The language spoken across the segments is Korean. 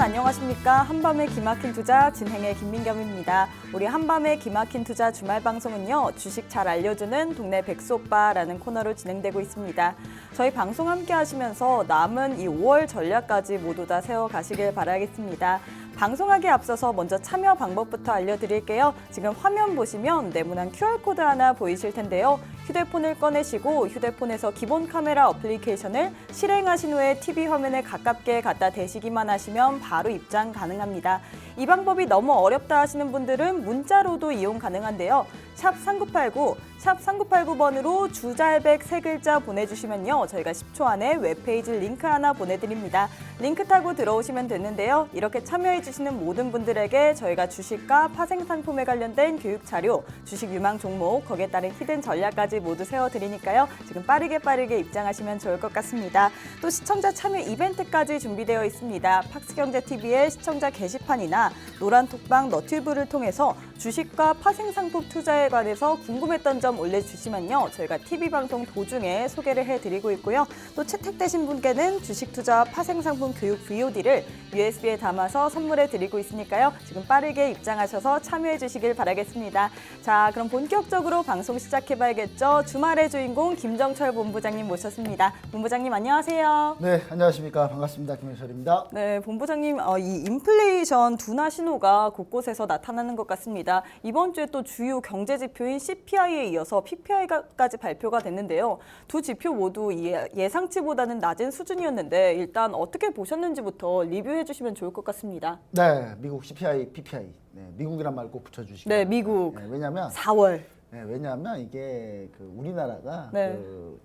여러분 안녕하십니까? 한밤의 기막힌 투자 진행의 김민겸입니다. 우리 한밤의 기막힌 투자 주말 방송은요. 주식 잘 알려주는 동네 백수오빠라는 코너로 진행되고 있습니다. 저희 방송 함께 하시면서 남은 이 5월 전략까지 모두 다 세워가시길 바라겠습니다. 방송하기에 앞서서 먼저 참여 방법부터 알려드릴게요. 지금 화면 보시면 네모난 QR코드 하나 보이실 텐데요. 휴대폰을 꺼내시고 휴대폰에서 기본 카메라 어플리케이션을 실행하신 후에 TV 화면에 가깝게 갖다 대시기만 하시면 바로 입장 가능합니다. 이 방법이 너무 어렵다 하시는 분들은 문자로도 이용 가능한데요. 샵 3989, 샵 3989번으로 주잘백 3글자 보내주시면요. 저희가 10초 안에 웹페이지 링크 하나 보내드립니다. 링크 타고 들어오시면 되는데요. 이렇게 참여해주시는 모든 분들에게 저희가 주식과 파생상품에 관련된 교육 자료, 주식 유망 종목, 거기에 따른 히든 전략까지 모두 세워드리니까요. 지금 빠르게 입장하시면 좋을 것 같습니다. 또 시청자 참여 이벤트까지 준비되어 있습니다. 팍스경제TV의 시청자 게시판이나 노란톡방 너튜브를 통해서 주식과 파생상품 투자에 관해서 궁금했던 점 올려주시면요. 저희가 TV방송 도중에 소개를 해드리고 있고요. 또 채택되신 분께는 주식 투자와 파생상품 교육 VOD를 USB에 담아서 선물해 드리고 있으니까요. 지금 빠르게 입장하셔서 참여해 주시길 바라겠습니다. 자, 그럼 본격적으로 방송 시작해봐야겠죠. 주말의 주인공 김정철 본부장님 모셨습니다. 본부장님 안녕하세요. 네, 안녕하십니까. 반갑습니다. 김정철입니다. 네, 본부장님 이 인플레이션 둔화 신호가 곳곳에서 나타나는 것 같습니다. 이번 주에 또 주요 경제 지표인 CPI에 이어서 PPI까지 발표가 됐는데요. 두 지표 모두 예상치보다는 낮은 수준이었는데 일단 어떻게 보셨는지부터 리뷰해 주시면 좋을 것 같습니다. 네, 미국 CPI, PPI. 네, 미국이란 말 꼭 붙여주시고. 네, 미국. 네, 왜냐하면 4월. 네, 왜냐하면 이게 그 우리나라가 네.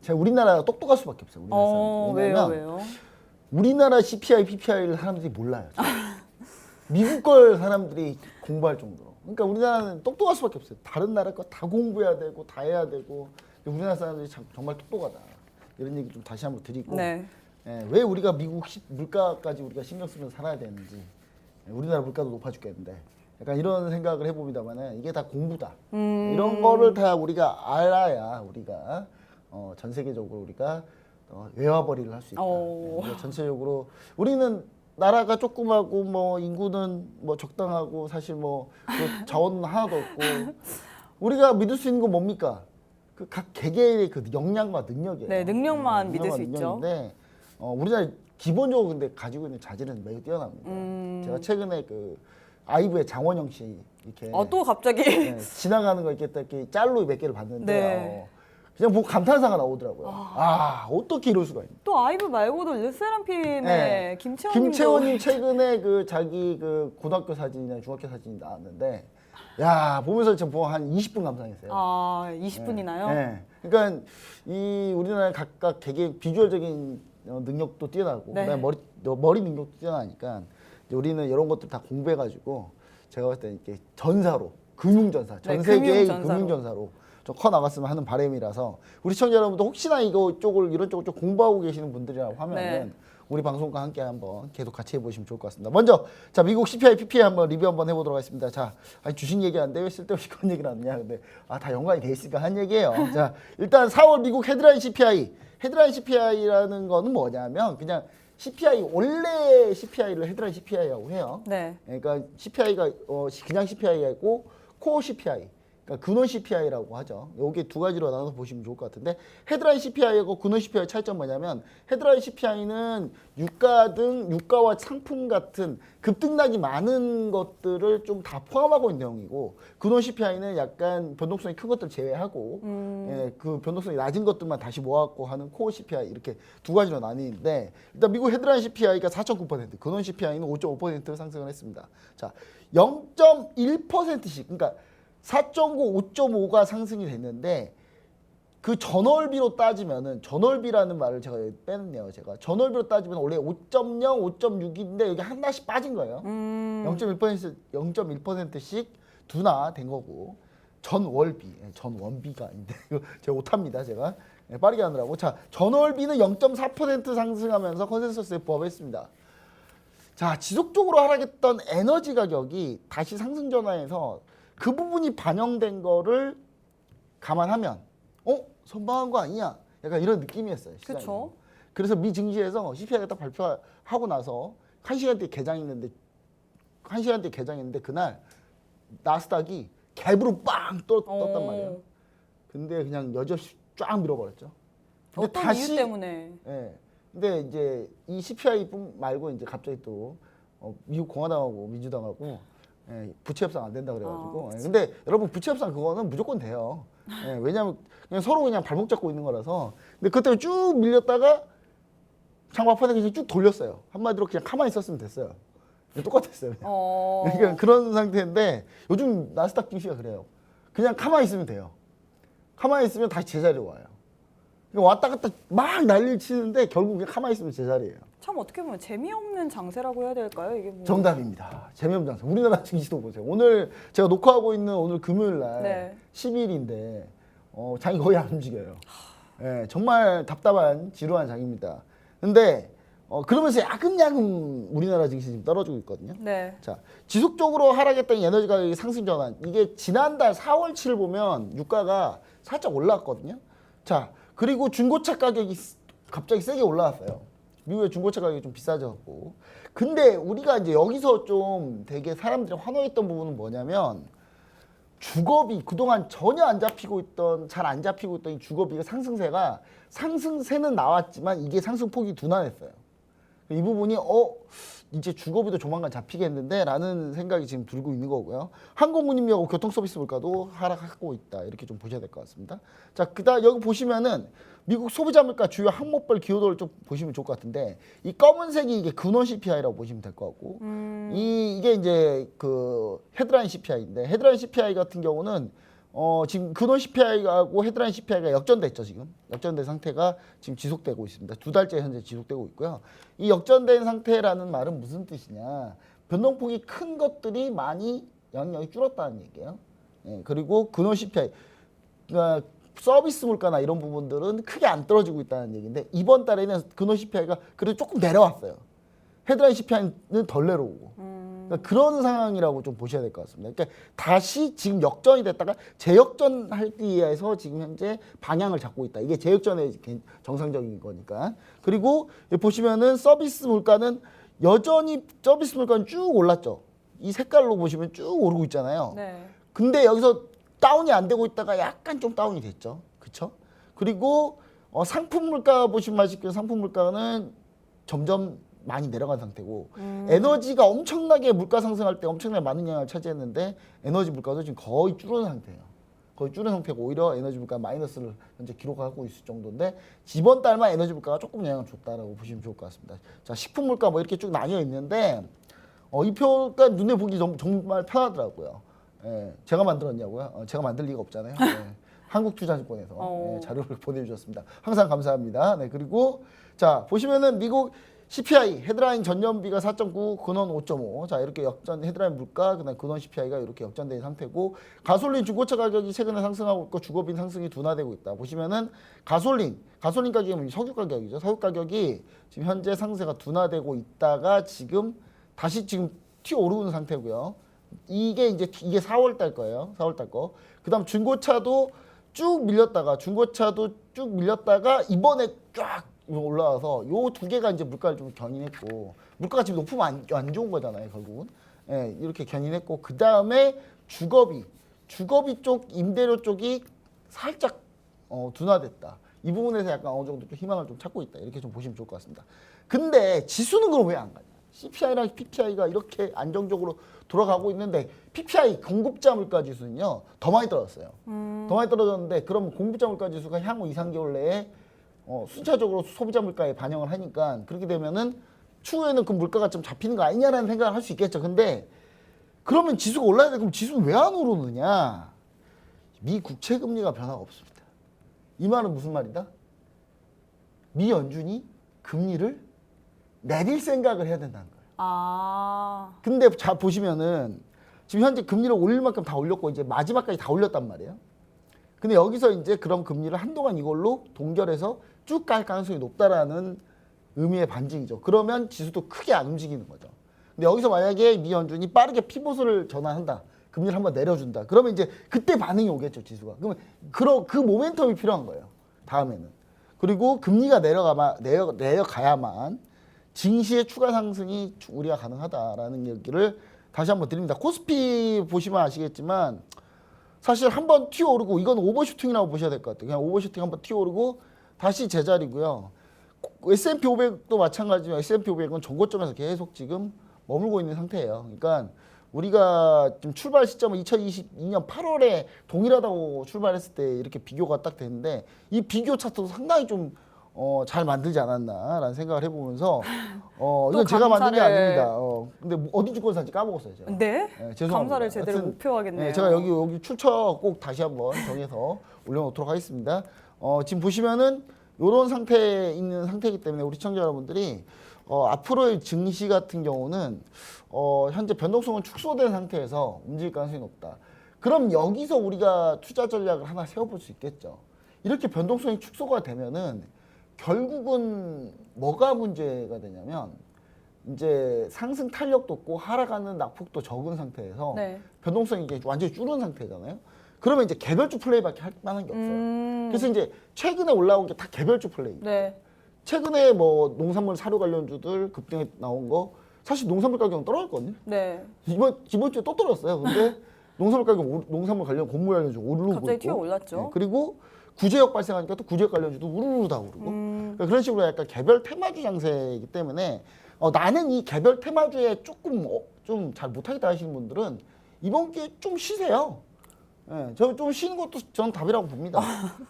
제가 우리나라가 똑똑할 수밖에 없어요. 우리나라 사람. 왜냐하면 왜요? 우리나라 CPI, PPI를 사람들이 몰라요. 미국 걸 사람들이 공부할 정도로. 그러니까 우리나라는 똑똑할 수밖에 없어요. 다른 나라 거 다 공부해야 되고 다 해야 되고. 우리나라 사람들이 정말 똑똑하다. 이런 얘기 좀 다시 한번 드리고. 네. 왜 우리가 미국 물가까지 우리가 신경 쓰면서 살아야 되는지. 우리나라 물가도 높아 죽겠는데. 약간 이런 생각을 해봅니다만은 이게 다 공부다. 이런 거를 다 우리가 알아야 우리가 전 세계적으로 우리가 외화벌이를 할 수 있다. 우리가 전체적으로 우리는 나라가 조그마고 뭐 인구는 뭐 적당하고 사실 뭐 자원은 하나도 없고 우리가 믿을 수 있는 건 뭡니까? 그 각 개개의 그 역량과 능력이에요. 네, 능력만 믿을 수 있죠. 우리나라 기본적으로 근데 가지고 있는 자질은 매우 뛰어납니다. 제가 최근에 그 아이브의 장원영 씨 이렇게 또 갑자기 지나가는 거 이렇게 짤로 몇 개를 봤는데 네. 그냥 보고 감탄사가 나오더라고요. 어떻게 이럴 수가 있나? 또 아이브 말고도 르세람핌의 네. 김채원님도 김채원님 최근에 그 자기 그 고등학교 사진이나 중학교 사진이 나왔는데 야 보면서 저 보고 한 20분 감상했어요. 20분이나요? 네. 그러니까 이 우리나라 각각 개개 비주얼적인 능력도 뛰어나고 네. 그다음에 머리 능력도 뛰어나니까 이제 우리는 이런 것들 다 공부해가지고 제가 봤을 때 이렇게 전사로 금융전사 전 네, 세계의 금융전사로. 금융전사로 좀 커 나갔으면 하는 바람이라서 우리 시청자 여러분도 혹시나 이런 쪽을 좀 공부하고 계시는 분들이라고 하면은 네. 우리 방송과 함께 한번 계속 같이 해보시면 좋을 것 같습니다. 먼저 자 미국 CPI, PPI 한번 리뷰 한번 해보도록 하겠습니다. 자 주식 얘기하는데 왜 쓸데없이 그런 얘기를 하느냐? 근데 다 연관이 돼 있으니까 한 얘기예요. 자 일단 4월 미국 헤드라인 CPI, 헤드라인 CPI라는 거는 뭐냐면 그냥 CPI 원래 CPI를 헤드라인 CPI라고 해요. 네. 그러니까 CPI가 그냥 CPI가 있고 코어 CPI. 그러니까 근원 CPI라고 하죠. 여기 두 가지로 나눠서 보시면 좋을 것 같은데 헤드라인 CPI하고 근원 CPI 차이점 뭐냐면 헤드라인 CPI는 유가와 상품 같은 급등락이 많은 것들을 좀 다 포함하고 있는 내용이고 근원 CPI는 약간 변동성이 큰 것들 제외하고 그 변동성이 낮은 것들만 다시 모아갖고 하는 코어 CPI 이렇게 두 가지로 나뉘는데 일단 미국 헤드라인 CPI가 4.9%, 근원 CPI는 5.5% 상승을 했습니다. 자, 0.1%씩 그러니까 4.9, 5.5가 상승이 됐는데 그 전월비로 따지면은 전월비라는 말을 제가 빼냈네요. 제가 전월비로 따지면 원래 5.0, 5.6인데 여기 하나씩 빠진 거예요. 0.1%씩 둔화된 거고 전원비가 아닌데 제가 오탑니다. 제가 빠르게 하느라고. 자 전월비는 0.4% 상승하면서 컨센서스에 부합했습니다. 자 지속적으로 하락했던 에너지 가격이 다시 상승 전환해서 그 부분이 반영된 거를 감안하면 선방한 거 아니냐? 약간 이런 느낌이었어요. 그렇죠. 그래서 미 증시에서 CPI가 딱 발표하고 나서 1시간대 개장했는데 1시간대 개장했는데 그날 나스닥이 갭으로 빵 떴단 말이에요. 근데 그냥 여지없이 쫙 밀어버렸죠. 근데 어떤 이유 때문에? 예. 근데 이제 이 CPI뿐 말고 이제 갑자기 또 미국 공화당하고 민주당하고 부채 협상 안 된다 그래가지고. 근데 여러분 부채 협상 그거는 무조건 돼요. 왜냐하면 그냥 서로 그냥 발목 잡고 있는 거라서. 근데 그때 쭉 밀렸다가 장마판에 그냥 쭉 돌렸어요. 한마디로 그냥 가만히 있었으면 됐어요. 똑같았어요. 그러니까 그런 상태인데 요즘 나스닥 증시가 그래요. 그냥 가만히 있으면 돼요. 가만히 있으면 다시 제자리로 와요. 그러니까 왔다 갔다 막 난리를 치는데 결국 그냥 가만히 있으면 제자리예요. 참 어떻게 보면 재미없는 장세라고 해야 될까요? 이게 뭐. 정답입니다. 재미없는 장세. 우리나라 증시도 보세요. 오늘 제가 녹화하고 있는 오늘 금요일 날 10일인데 장이 거의 안 움직여요. 정말 답답한 지루한 장입니다. 근데 그러면서 야금야금 우리나라 증시 지금 떨어지고 있거든요. 자, 지속적으로 하락했던 에너지 가격의 상승 전환. 이게 지난달 4월 7일 보면 유가가 살짝 올라왔거든요. 자, 그리고 중고차 가격이 갑자기 세게 올라왔어요. 미국의 중고차 가격이 좀 비싸졌고. 근데 우리가 이제 여기서 좀 되게 사람들이 환호했던 부분은 뭐냐면 주거비 그동안 전혀 안 잡히고 있던 잘 안 잡히고 있던 이 주거비가 상승세는 나왔지만 이게 상승폭이 둔화했어요. 이 부분이 이제 주거비도 조만간 잡히겠는데 라는 생각이 지금 들고 있는 거고요. 항공운임료하고 교통서비스 물가도 하락하고 있다. 이렇게 좀 보셔야 될 것 같습니다. 자, 그다음 여기 보시면은 미국 소비자 물가 주요 항목별 기여도를 좀 보시면 좋을 것 같은데 이 검은색이 이게 근원 CPI라고 보시면 될 것 같고 이게 이제 그 헤드라인 CPI인데 헤드라인 CPI 같은 경우는 지금 근원 CPI하고 헤드라인 CPI가 역전됐죠. 지금 역전된 상태가 지금 지속되고 있습니다. 2달째 현재 지속되고 있고요. 이 역전된 상태라는 말은 무슨 뜻이냐? 변동폭이 큰 것들이 많이 영향력이 줄었다는 얘기예요. 그리고 근원 CPI, 그러니까 서비스 물가나 이런 부분들은 크게 안 떨어지고 있다는 얘기인데 이번 달에는 근원 CPI가 그래도 조금 내려왔어요. 헤드라인 CPI는 덜 내려오고. 그러니까 그런 상황이라고 좀 보셔야 될 것 같습니다. 그러니까 다시 지금 역전이 됐다가 재역전하기 위해서 지금 현재 방향을 잡고 있다. 이게 재역전의 정상적인 거니까. 그리고 보시면은 서비스 물가는 여전히 서비스 물가는 쭉 올랐죠. 이 색깔로 보시면 쭉 오르고 있잖아요. 근데 여기서 다운이 안 되고 있다가 약간 좀 다운이 됐죠. 그렇죠? 그리고 상품 물가 보시면 아시겠지만 상품 물가는 점점 많이 내려간 상태고 에너지가 엄청나게 물가 상승할 때 엄청나게 많은 영향을 차지했는데 에너지 물가도 지금 거의 줄은 상태예요. 거의 줄은 상태고 오히려 에너지 물가 마이너스를 현재 기록하고 있을 정도인데 이번 달만 에너지 물가가 조금 영향을 줬다라고 보시면 좋을 것 같습니다. 자, 식품 물가 뭐 이렇게 쭉 나뉘어 있는데 이 표가 눈에 보기 정말 편하더라고요. 제가 만들었냐고요? 제가 만들 리가 없잖아요. 한국투자증권에서 자료를 보내주셨습니다. 항상 감사합니다. 그리고 자 보시면은 미국 CPI 헤드라인 전년비가 4.9, 근원 5.5. 자 이렇게 역전 헤드라인 물가, 그다음 근원 CPI가 이렇게 역전된 상태고 가솔린 중고차 가격이 최근에 상승하고 있고 주거비 상승이 둔화되고 있다. 보시면은 가솔린 가격이 석유 가격이죠. 석유 가격이 지금 현재 상승세가 둔화되고 있다가 지금 다시 지금 튀어오르는 상태고요. 이게 4월 달 거예요. 4월 달 거. 그다음 중고차도 쭉 밀렸다가 이번에 쫙 올라와서 요 두 개가 이제 물가를 좀 견인했고 물가가 지금 높으면 안 좋은 거잖아요 결국은. 이렇게 견인했고 그 다음에 주거비 쪽 임대료 쪽이 살짝 둔화됐다. 이 부분에서 약간 어느 정도 좀 희망을 좀 찾고 있다. 이렇게 좀 보시면 좋을 것 같습니다. 근데 지수는 그럼 왜 안 가냐? CPI랑 PPI가 이렇게 안정적으로 돌아가고 있는데 PPI 공급자 물가 지수는요 더 많이 떨어졌어요. 더 많이 떨어졌는데 그럼 공급자 물가 지수가 향후 2~3개월 내에 순차적으로 소비자 물가에 반영을 하니까 그렇게 되면은 추후에는 그 물가가 좀 잡히는 거 아니냐라는 생각을 할 수 있겠죠. 근데 그러면 지수가 올라야 돼. 그럼 지수는 왜 안 오르느냐? 미 국채 금리가 변화가 없습니다. 이 말은 무슨 말이다? 미 연준이 금리를 내릴 생각을 해야 된다는 거예요. 근데 자 보시면은 지금 현재 금리를 올릴 만큼 다 올렸고 이제 마지막까지 다 올렸단 말이에요. 근데 여기서 이제 그런 금리를 한동안 이걸로 동결해서 쭉 갈 가능성이 높다라는 의미의 반증이죠. 그러면 지수도 크게 안 움직이는 거죠. 근데 여기서 만약에 미 연준이 빠르게 피봇을 전환한다. 금리를 한번 내려준다. 그러면 이제 그때 반응이 오겠죠, 지수가. 그러면 그 모멘텀이 필요한 거예요. 다음에는. 그리고 금리가 내려가야만 증시의 추가 상승이 우리가 가능하다라는 얘기를 다시 한번 드립니다. 코스피 보시면 아시겠지만 사실 한번 튀어오르고 이건 오버슈팅이라고 보셔야 될 것 같아요. 그냥 오버슈팅 한번 튀어오르고 다시 제자리고요. S&P 500도 마찬가지지만 S&P 500은 전고점에서 계속 지금 머물고 있는 상태예요. 그러니까 우리가 지금 출발 시점은 2022년 8월에 동일하다고 출발했을 때 이렇게 비교가 딱 되는데 이 비교 차트도 상당히 좀 잘 만들지 않았나라는 생각을 해보면서 이건 제가 만든 게 아닙니다. 근데 어디 주권사인지 까먹었어요. 제가. 네? 죄송합니다. 감사를 제대로 하여튼, 목표하겠네요. 제가 여기 출처 꼭 다시 한번 정해서 올려놓도록 하겠습니다. 지금 보시면은 이런 상태에 있는 상태이기 때문에 우리 시청자 여러분들이 앞으로의 증시 같은 경우는 현재 변동성은 축소된 상태에서 움직일 가능성이 높다. 그럼 여기서 우리가 투자 전략을 하나 세워볼 수 있겠죠. 이렇게 변동성이 축소가 되면은 결국은 뭐가 문제가 되냐면 이제 상승 탄력도 없고 하락하는 낙폭도 적은 상태에서 네. 변동성이 이게 완전히 줄은 상태잖아요. 그러면 이제 개별주 플레이밖에 할 만한 게 없어요. 그래서 이제 최근에 올라온 게 다 개별주 플레이. 네. 최근에 뭐 농산물 사료 관련주들 급등에 나온 거 사실 농산물 가격은 떨어졌거든요. 네. 이번 주에 또 떨어졌어요. 근데 농산물 가격 농산물 관련 곡물 관련주 오르고 갑자기 있고. 튀어 올랐죠. 네, 그리고 구제역 발생하니까 또 구제역 관련주도 우르르 다 오르고. 그러니까 그런 식으로 약간 개별 테마주 장세이기 때문에 나는 이 개별 테마주에 조금 좀 잘 못하겠다 하시는 분들은 이번 기회에 좀 쉬세요. 예, 저 좀 쉬는 것도 저는 답이라고 봅니다.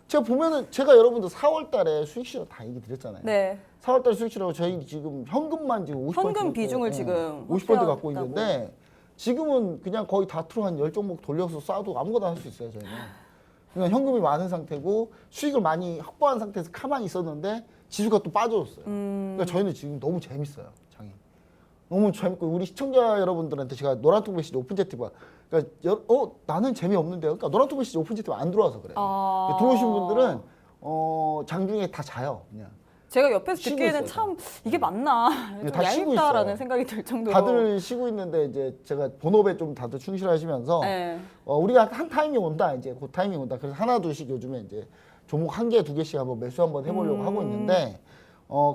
제가 보면은 제가 여러분들 4월 달에 수익 실업 다 얘기 드렸잖아요. 네. 4월 달 수익 실업 저희 지금 현금만 지금 50% 현금 비중을 지금 50% 갖고 확대하겠다고. 있는데 지금은 그냥 거의 다트로 한 10종목 돌려서 쏴도 아무거나 할 수 있어요, 저희는. 그러니까 현금이 많은 상태고 수익을 많이 확보한 상태에서 가만히 있었는데 지수가 또 빠져줬어요. 그러니까 저희는 지금 너무 재밌어요, 장이. 너무 재밌고 우리 시청자 여러분들한테 제가 노란통 메시지 오픈 채팅방 그러니까 나는 재미없는데요. 그러니까 노란통 메시지 오픈 채팅방 안 들어와서 그래요. 아. 들어오신 분들은 장중에 다 자요, 그냥. 제가 옆에서 쉬고 듣기에는 있어요, 참 이게 맞나 좀 다 쉬고 얄밉다라는 있어요. 생각이 들 정도로. 다들 쉬고 있는데 이제 제가 본업에 좀 다들 충실하시면서 네. 우리가 한 타이밍 온다 이제 그 타이밍 온다. 그래서 하나 둘씩 요즘에 이제 종목 한 개 두 개씩 한번 매수 한번 해보려고 하고 있는데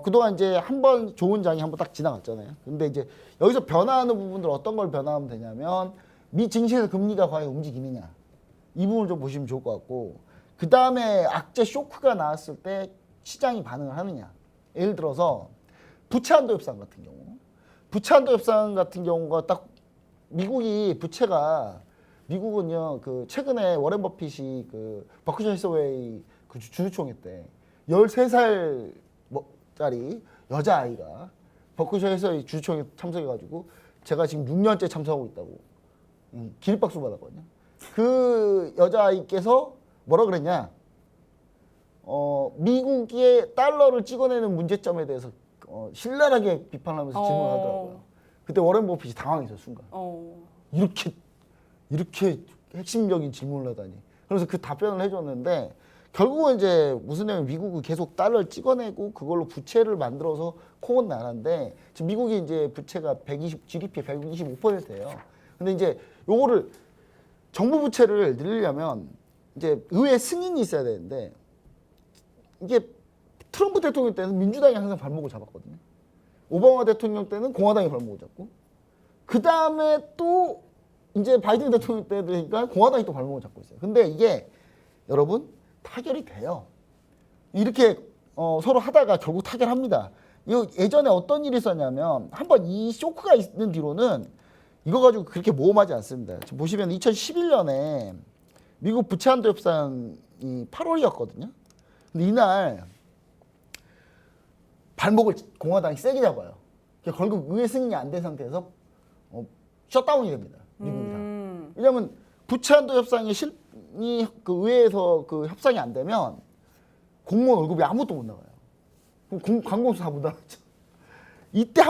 그동안 이제 한번 좋은 장이 한번 딱 지나갔잖아요. 근데 이제 여기서 변화하는 부분들 어떤 걸 변화하면 되냐면 미 증시에서 금리가 과연 움직이느냐 이 부분을 좀 보시면 좋을 것 같고 그 다음에 악재 쇼크가 나왔을 때 시장이 반응을 하느냐. 예를 들어서 부채 한도 협상 같은 경우 부채 한도 협상 같은 경우가 딱 미국은요 그 최근에 워렌 버핏이 그 버크셔 해서웨이 그 주주총회 때 13살 짜리 여자아이가 버크셔 해서웨이 주주총회 참석해가지고 제가 지금 6년째 참석하고 있다고 기립박수 받았거든요. 그 여자아이께서 뭐라 그랬냐? 미국의 달러를 찍어내는 문제점에 대해서 신랄하게 비판하면서 질문을 하더라고요. 그때 워렌 버핏이 당황했어요, 순간. 이렇게 핵심적인 질문을 하다니. 그래서 그 답변을 해줬는데 결국은 이제 무슨 내용 미국은 계속 달러를 찍어내고 그걸로 부채를 만들어서 코온 나라인데 지금 미국이 이제 부채가 GDP 125%예요. 근데 이제 요거를 정부 부채를 늘리려면 이제 의회 승인이 있어야 되는데 이게 트럼프 대통령 때는 민주당이 항상 발목을 잡았거든요. 오바마 대통령 때는 공화당이 발목을 잡고 그 다음에 또 이제 바이든 대통령 때 되니까 공화당이 또 발목을 잡고 있어요. 근데 이게 여러분 타결이 돼요. 이렇게 서로 하다가 결국 타결합니다. 이거 예전에 어떤 일이 있었냐면 한번 이 쇼크가 있는 뒤로는 이거 가지고 그렇게 모험하지 않습니다. 지금 보시면 2011년에 미국 부채 한도 협상이 8월이었거든요. 근데 이날 발목을 공화당이 세게 잡아요. 결국 의회 승인이 안 된 상태에서 셧다운이 됩니다. 미국이 다. 왜냐하면 부채 한도 협상이 그 의회에서 그 협상이 안 되면 공무원 월급이 아무것도 못 나가요. 그럼 관공서 다 못 나갔죠. 이때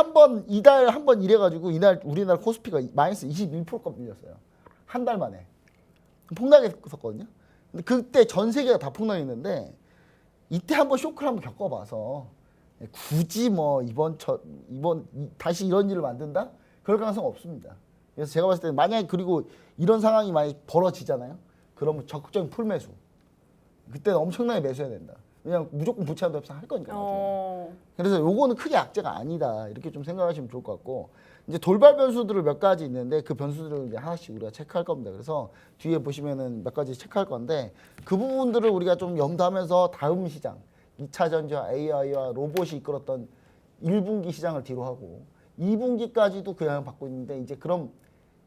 이달 한 번 이래가지고 이날 우리나라 코스피가 마이너스 21%가 밀렸어요. 한 달 만에. 폭락했었거든요. 근데 그때 전 세계가 다 폭락했는데 이때 한번 쇼크를 한번 겪어봐서 굳이 뭐 다시 이런 일을 만든다? 그럴 가능성 없습니다. 그래서 제가 봤을 때 만약에 그리고 이런 상황이 많이 벌어지잖아요. 그러면 적극적인 풀매수. 그때는 엄청나게 매수해야 된다. 왜냐면 무조건 부채한도 협상 할 거니까. 나중에. 어. 그래서 요거는 크게 악재가 아니다. 이렇게 좀 생각하시면 좋을 것 같고 이제 돌발 변수들을 몇 가지 있는데 그 변수들을 이제 하나씩 우리가 체크할 겁니다. 그래서 뒤에 보시면은 몇 가지 체크할 건데 그 부분들을 우리가 좀 염두하면서 다음 시장 2차 전지와 AI와 로봇이 이끌었던 1분기 시장을 뒤로 하고 2분기까지도 그 영향을 받고 있는데 이제 그럼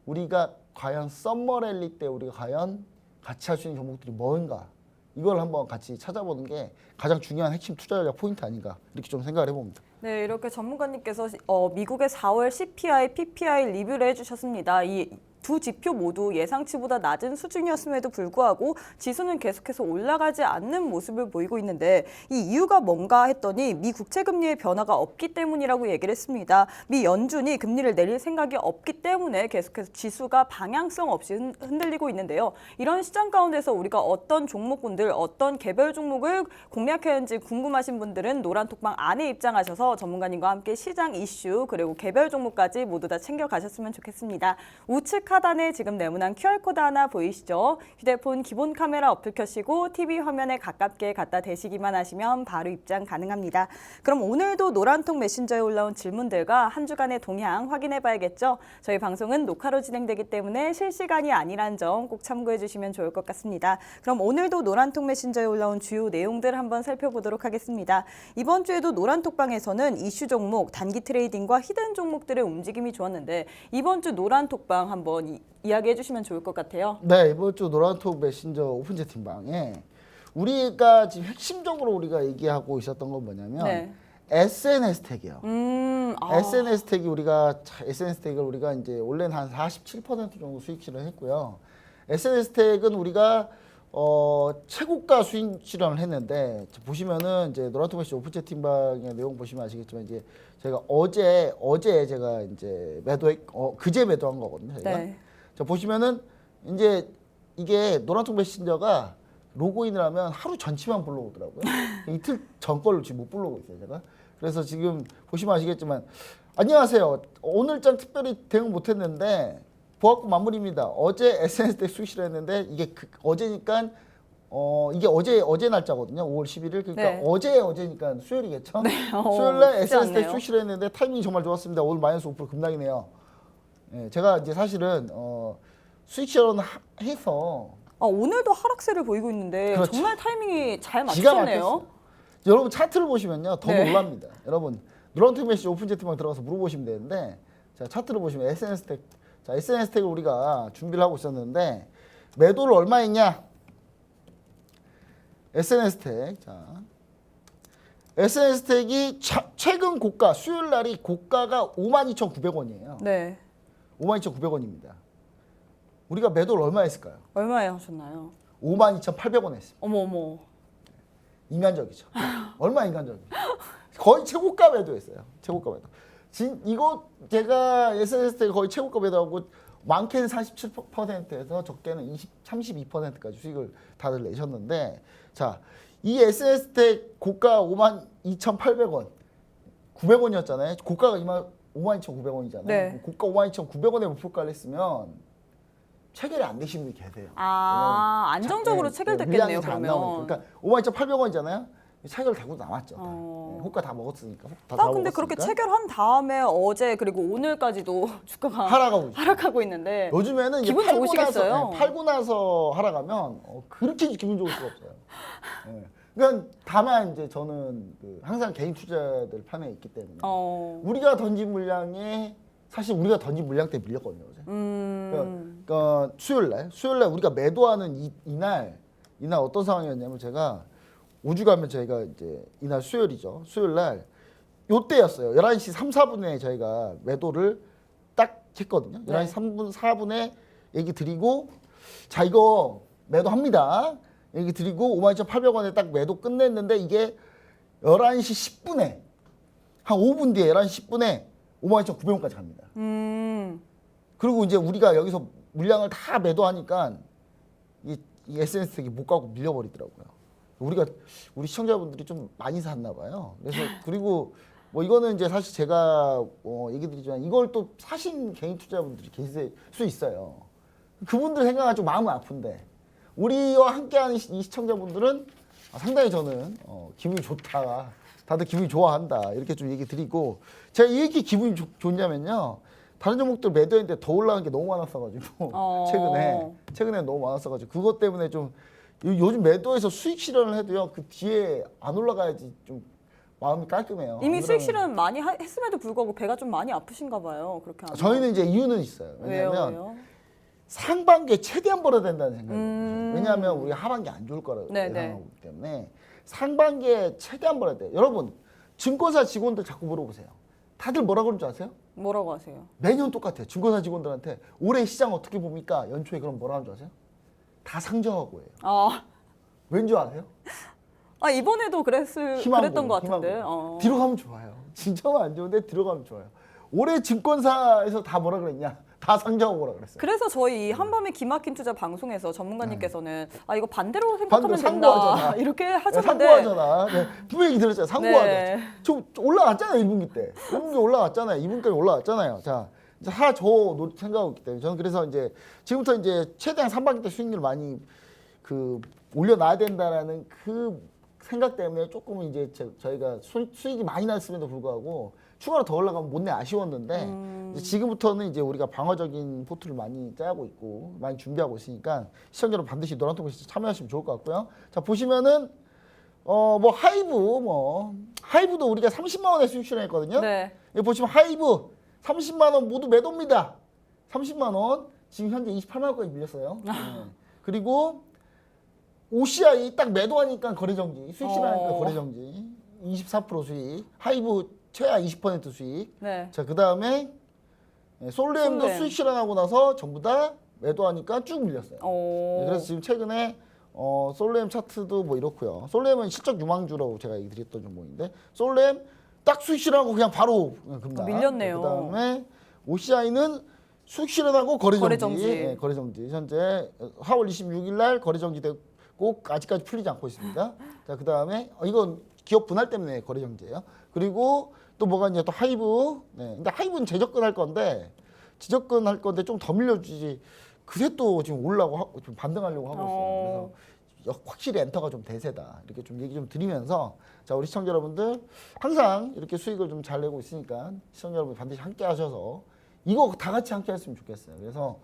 우리가 과연 썸머 랠리 때 우리가 과연 같이 할 수 있는 종목들이 뭔가 이걸 한번 같이 찾아보는 게 가장 중요한 핵심 투자 전략 포인트 아닌가 이렇게 좀 생각을 해봅니다. 네, 이렇게 전문가님께서 미국의 4월 CPI, PPI 리뷰를 해주셨습니다. 이 두 지표 모두 예상치보다 낮은 수준이었음에도 불구하고 지수는 계속해서 올라가지 않는 모습을 보이고 있는데 이 이유가 뭔가 했더니 미 국채 금리의 변화가 없기 때문이라고 얘기를 했습니다. 미 연준이 금리를 내릴 생각이 없기 때문에 계속해서 지수가 방향성 없이 흔들리고 있는데요. 이런 시장 가운데서 우리가 어떤 종목군들, 어떤 개별 종목을 공략해야 하는지 궁금하신 분들은 노란톡방 안에 입장하셔서 전문가님과 함께 시장 이슈 그리고 개별 종목까지 모두 다 챙겨가셨으면 좋겠습니다. 우측 하단에 지금 네모난 QR코드 하나 보이시죠? 휴대폰 기본 카메라 어플 켜시고 TV 화면에 가깝게 갖다 대시기만 하시면 바로 입장 가능합니다. 그럼 오늘도 노란톡 메신저에 올라온 질문들과 한 주간의 동향 확인해 봐야겠죠? 저희 방송은 녹화로 진행되기 때문에 실시간이 아니란 점 꼭 참고해 주시면 좋을 것 같습니다. 그럼 오늘도 노란톡 메신저에 올라온 주요 내용들 한번 살펴보도록 하겠습니다. 이번 주에도 노란톡방에서는 이슈 종목, 단기 트레이딩과 히든 종목들의 움직임이 좋았는데 이번 주 노란톡방 한번 이야기해 주시면 좋을 것 같아요. 네, 이번 주 노란톡 메신저 오픈 채팅방에 우리가 지금 핵심적으로 우리가 얘기하고 있었던 건 뭐냐면 네. SNS택이요. 아. SNS택이 우리가 SNS택을 우리가 이제 원래는 한 47% 정도 수익 실현했고요. SNS택은 우리가 최고가 수익 실현을 했는데 보시면은 이제 노란톡 메신저 오픈 채팅방의 내용 보시면 아시겠지만 이제 제가 어제 제가 이제 그제 매도한 거거든요. 저희가. 네. 자 보시면은 이제 이게 노란톡 메신저가 로그인을 하면 하루 전치만 불러오더라고요. 이틀 전 걸로 지금 못 불러오고 있어요, 제가. 그래서 지금 보시면 아시겠지만 안녕하세요. 오늘장 특별히 대응 못했는데 보합금 마무리입니다. 어제 SNS 때 수익 실현했는데 이게 어제니까 이게 어제 날짜거든요. 5월 11일. 그러니까 네. 어제니까 수요일이겠죠. 네. 수요일 날 쉽지 SNS 때 않네요. 수익 실현했는데 타이밍이 정말 좋았습니다. 오늘 마이너스 5% 급락이네요. 예, 제가 이제 사실은 수익 실현해서 오늘도 하락세를 보이고 있는데 그렇죠. 정말 타이밍이 잘 기가 맞췄네요. 막혔어요. 여러분 차트를 보시면요 더 네. 놀랍니다. 여러분 노란톡 메시지 오픈 채팅방 들어가서 물어보시면 되는데 자 차트를 보시면 SNS택 자 SNS택을 우리가 준비를 하고 있었는데 매도를 얼마 했냐? SNS택 자 SNS택이 최근 고가 수요일 날이 고가가 52,900원이에요. 네. 52,900원입니다. 우리가 매도를 얼마 했을까요? 얼마에 하셨나요? 52,800원 했습니다. 어머. 인간적이죠. 얼마 인간적이죠. 거의 최고가 매도했어요. 최고가 매도. 이거 제가 SNS택 거의 최고가 매도하고 많게는 47%에서 적게는 32%까지 수익을 다들 내셨는데 자, 이 SNS택 고가 52,800원 900원이었잖아요. 고가가 52,900원이잖아요. 네. 고가 52,900원에 목표가를 했으면 체결이 안 되신 분이 계세요. 안정적으로 체결됐겠네요, 물량이 잘안 그러면. 나오니까. 그러니까 52,800원이잖아요. 체결되고 나왔죠. 호가 다 먹었으니까. 근데 그렇게 체결한 다음에 어제 그리고 오늘까지도 주가가 하락하고 있는데 요즘에는 이제 기분 좋으시겠어요? 팔고 나서 하락하면 그렇게 기분 좋을 수가 없어요. 네. 그러니까 다만 이제 저는 항상 개인 투자들 판에 있기 때문에 우리가 던진 물량에 사실 우리가 던진 물량 때문에 밀렸거든요. 어제. 그러니까 수요일 날 우리가 매도하는 이날 어떤 상황이었냐면 제가 오죽하면 저희가 이제 이날 수요일이죠. 수요일 날 요때였어요. 11시 3, 4분에 저희가 매도를 딱 했거든요. 11시 3분, 4분에 얘기 드리고 자 이거 매도합니다. 얘기 드리고 52,800원에 딱 매도 끝냈는데 이게 11시 10분에 한 5분 뒤에 11시 10분에 52,900원까지 갑니다. 그리고 이제 우리가 여기서 물량을 다 매도하니까 이 SNS택이 못 가고 밀려버리더라고요. 우리 시청자분들이 좀 많이 샀나 봐요. 그래서 그리고 뭐 이거는 이제 사실 제가 얘기 드리지만 이걸 또 사신 개인 투자분들이 계실 수 있어요. 그분들 생각하면 좀 마음은 아픈데 우리와 함께하는 이 시청자분들은 상당히 저는 기분이 좋다. 다들 기분이 좋아한다. 이렇게 좀 얘기 드리고 제가 왜 이렇게 기분이 좋냐면요. 다른 종목들 매도했는데 더 올라간 게 너무 많았어가지고 최근에 너무 많았어가지고 그것 때문에 좀 요즘 매도해서 수익 실현을 해도요. 그 뒤에 안 올라가야지 좀 마음이 깔끔해요. 이미 수익 실현 많이 했음에도 불구하고 배가 좀 많이 아프신가 봐요. 그렇게 하면. 저희는 이제 이유는 있어요. 왜냐하면 왜요? 상반기에 최대한 벌어야 된다는 생각이에요. 왜냐하면 우리 하반기 안 좋을 거라고 예상하기 때문에 상반기에 최대한 벌어야 돼요. 여러분 증권사 직원들 자꾸 물어보세요. 다들 뭐라 그러는 줄 아세요? 뭐라고 하세요? 매년 똑같아요. 증권사 직원들한테 올해 시장 어떻게 봅니까? 연초에 그럼 뭐라 하는 줄 아세요? 다 상저하고 해요. 왠지 아세요? 이번에도 그랬던 것 같은데. 뒤로 가면 좋아요. 진짜만 안 좋은데 뒤로 가면 좋아요. 올해 증권사에서 다 뭐라 그랬냐? 다 상저하고 뭐라 그랬어요. 그래서 저희 한밤의 기막힌 투자 방송에서 전문가님께서는 이거 반대로 생각하면 된다. 상고하잖아. 이렇게 하셨는데. 상고하잖아. 네, 분명히 들었잖아요. 상고하자. 네. 저 올라갔잖아요. 2분기 때. 1분기 올라갔잖아요. 2분기까지 올라갔잖아요. 자, 이제 하나 저 생각하고 있기 때문에 저는 그래서 이제 지금부터 이제 최대한 상반기 때 수익률 많이 올려놔야 된다라는 그 생각 때문에 조금은 이제 저희가 수익이 많이 났음에도 불구하고 추가로 더 올라가면 못내 아쉬웠는데 이제 지금부터는 이제 우리가 방어적인 포트를 많이 짜고 있고 많이 준비하고 있으니까 시청자 여러분 반드시 노란통에서 참여하시면 좋을 것 같고요. 자 보시면은 하이브도 우리가 30만 원에 수익 실현했거든요. 네. 여기 보시면 하이브 30만 원 모두 매도입니다. 30만 원 지금 현재 28만 원까지 밀렸어요. 네. 그리고 OCI 딱 매도하니까 거래정지 수익 실현하니까 거래정지 24% 수익 하이브 최하 20% 수익. 네. 자, 그 다음에 솔레엠도 수익 실현하고 나서 전부 다 매도하니까 쭉 밀렸어요. 네, 그래서 지금 최근에 솔레엠 차트도 뭐 이렇고요. 솔레엠은 실적 유망주라고 제가 얘기 드렸던 종목인데 솔레엠 딱 수익 실현하고 그냥 바로 급락. 밀렸네요. 그 다음에 OCI는 수익 실현하고 거래정지. 거래정지. 거래정지. 현재 4월 26일 날 거래정지 되고 아직까지 풀리지 않고 있습니다. 자, 그 다음에 이건 기업 분할 때문에 거래정지예요. 그리고 또 뭐가 이제 또 하이브. 네. 근데 하이브는 재접근할 건데 좀 더 밀려주지. 그새 또 지금 올라고 좀 반등하려고 하고 있어요. 그래서 확실히 엔터가 좀 대세다. 이렇게 좀 얘기 좀 드리면서 자 우리 시청자 여러분들 항상 이렇게 수익을 좀 잘 내고 있으니까 시청자 여러분 반드시 함께 하셔서 이거 다 같이 함께 했으면 좋겠어요. 그래서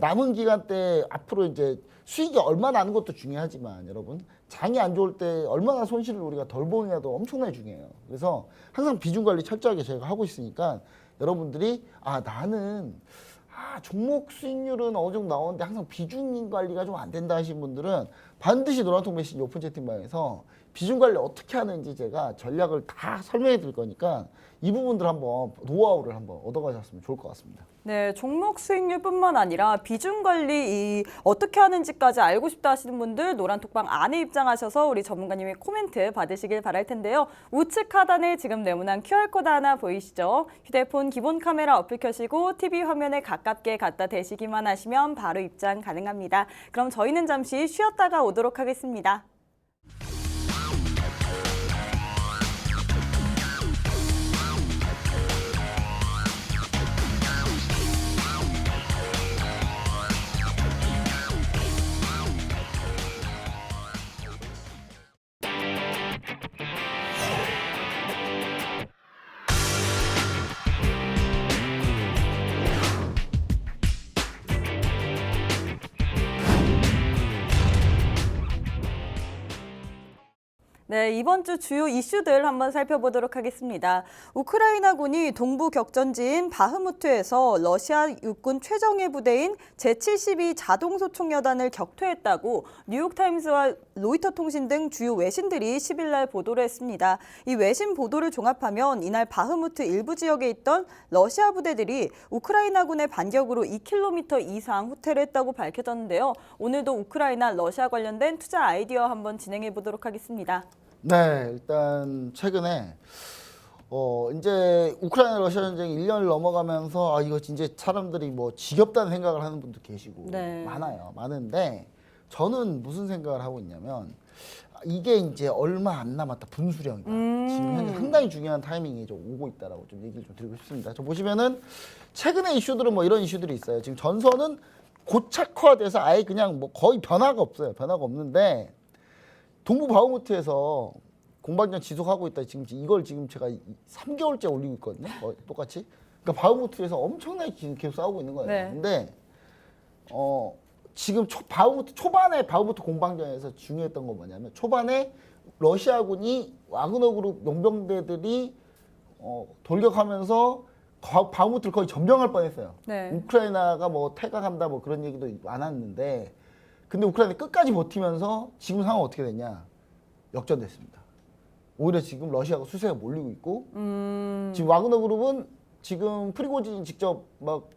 남은 기간 때 앞으로 이제 수익이 얼마나 나는 것도 중요하지만 여러분 장이 안 좋을 때 얼마나 손실을 우리가 덜 보느냐도 엄청나게 중요해요. 그래서 항상 비중 관리 철저하게 저희가 하고 있으니까 여러분들이 나는 종목 수익률은 어느 정도 나오는데 항상 비중 관리가 좀 안 된다 하신 분들은 반드시 노란통 메시지 오픈 채팅방에서 비중 관리 어떻게 하는지 제가 전략을 다 설명해 드릴 거니까 이 부분들 한번 노하우를 한번 얻어가셨으면 좋을 것 같습니다. 네, 종목 수익률뿐만 아니라 비중 관리 어떻게 하는지까지 알고 싶다 하시는 분들 노란톡방 안에 입장하셔서 우리 전문가님의 코멘트 받으시길 바랄 텐데요. 우측 하단에 지금 네모난 QR코드 하나 보이시죠? 휴대폰 기본 카메라 어플 켜시고 TV 화면에 가깝게 갖다 대시기만 하시면 바로 입장 가능합니다. 그럼 저희는 잠시 쉬었다가 오도록 하겠습니다. 네, 이번 주 주요 이슈들 한번 살펴보도록 하겠습니다. 우크라이나군이 동부 격전지인 바흐무트에서 러시아 육군 최정예 부대인 제-72 자동소총여단을 격퇴했다고 뉴욕타임스와 로이터 통신 등 주요 외신들이 10일 날 보도를 했습니다. 이 외신 보도를 종합하면 이날 바흐무트 일부 지역에 있던 러시아 부대들이 우크라이나군의 반격으로 2km 이상 후퇴를 했다고 밝혀졌는데요. 오늘도 우크라이나, 러시아 관련된 투자 아이디어 한번 진행해 보도록 하겠습니다. 네, 일단 최근에 이제 우크라이나 러시아 전쟁이 1년을 넘어가면서 이거 진짜 사람들이 뭐 지겹다는 생각을 하는 분도 계시고 네. 많은데 저는 무슨 생각을 하고 있냐면 이게 이제 얼마 안 남았다 분수령이다. 지금 현재 상당히 중요한 타이밍이 좀 오고 있다라고 좀 얘기를 좀 드리고 싶습니다. 저 보시면은 최근의 이슈들은 뭐 이런 이슈들이 있어요. 지금 전선은 고착화돼서 아예 그냥 뭐 거의 변화가 없어요. 변화가 없는데 동부 바흐무트에서 공방전 지속하고 있다. 지금 이걸 지금 제가 3개월째 올리고 있거든요. 똑같이. 그러니까 바흐무트에서 엄청나게 지금 계속 싸우고 있는 거예요. 네. 근데 지금 바흐무트 초반에 바흐무트 공방전에서 중요했던 건 뭐냐면 초반에 러시아군이 와그너 그룹 용병대들이 돌격하면서 바흐무트를 거의 점령할 뻔했어요. 네. 우크라이나가 뭐 퇴각한다 뭐 그런 얘기도 많았는데 근데 우크라이나 끝까지 버티면서 지금 상황 어떻게 됐냐? 역전됐습니다. 오히려 지금 러시아가 수세가 몰리고 있고 지금 와그너 그룹은 지금 프리고진이 직접 막